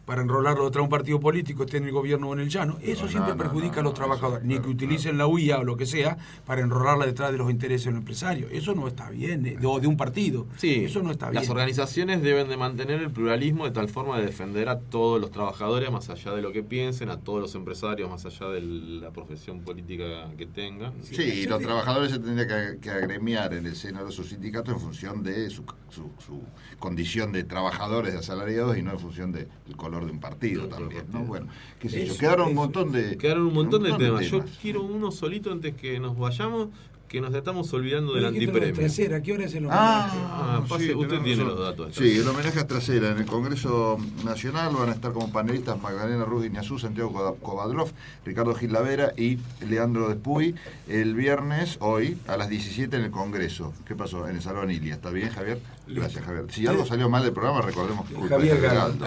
para enrolarlo detrás de un partido político, esté en el gobierno o en el llano. Eso siempre perjudica a los trabajadores. Ni que utilicen la UIA o lo que sea para enrolarla detrás de los intereses de los empresarios. Eso no está bien, o de un partido. Sí, eso no está bien. Las organizaciones deben de mantener el pluralismo de tal forma de defender a todos los trabajadores, más allá de lo que piensen, a todos los empresarios, más allá de la profesión política que tengan. Sí, y los trabajadores se tendrían que agremiar en el seno de sus sindicatos en función de su condición de trabajadores, de asalariados, y no en función del color de un partido también, ¿no? Bueno, qué sé yo, quedaron un montón de temas. Yo quiero uno solito antes que nos vayamos, que nos estamos olvidando del antipremio. Trasera, ¿qué hora es el homenaje? Sí, usted tiene los datos. Sí, el homenaje a Trasera. En el Congreso Nacional van a estar como panelistas Magdalena Ruz Iñazú, Santiago Kovadlov, Ricardo Gil Lavera y Leandro Despuy, el viernes, hoy, a las 17 en el Congreso. ¿Qué pasó? En el Salón Ilia. ¿Está bien, Javier? Gracias, Javier. Si algo salió mal del programa, recordemos que Javier Galdo.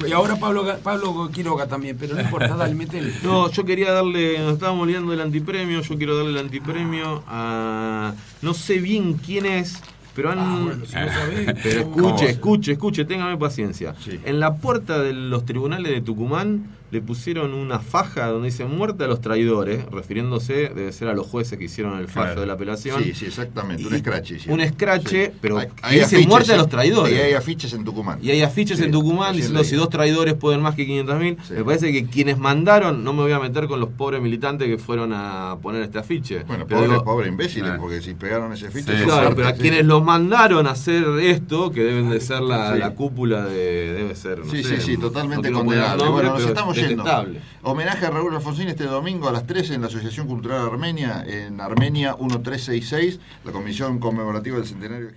Y ahora Pablo Quiroga también, pero no importa, dale, métele. No, yo quería darle, nos estábamos olvidando del antipremio, yo quiero darle el antipremio a, no sé bien quién es, pero Bueno, si no sabés, Pero ¿cómo? escuche, téngame paciencia. Sí. En la puerta de los tribunales de Tucumán le pusieron una faja donde dice muerte a los traidores, refiriéndose, debe ser a los jueces que hicieron el fallo Claro. de la apelación. Sí, exactamente, un escrache. hicieron. Un escrache, Sí. pero Hay dice afiches, muerte a los Y traidores. hay afiches en Tucumán. Y hay afiches Sí, en Tucumán recién diciendo leí. si 2 traidores pueden más que 500.000. Sí. Me parece que quienes mandaron, no me voy a meter con los pobres militantes que fueron a poner este afiche. Bueno, Pero digo, pobre imbéciles, Ah. porque si pegaron ese afiche... Sí, son claro, fuertes, pero a sí. quienes los mandaron a hacer esto, que deben de ser la, Sí. la cúpula de... debe ser, no Sí, sé, sí, totalmente no quiero poner condenable. nombre, Bueno, nos pero estamos yendo. detestable. Homenaje a Raúl Alfonsín este domingo a las 13 en la Asociación Cultural Armenia, en Armenia 1366, la Comisión Conmemorativa del Centenario.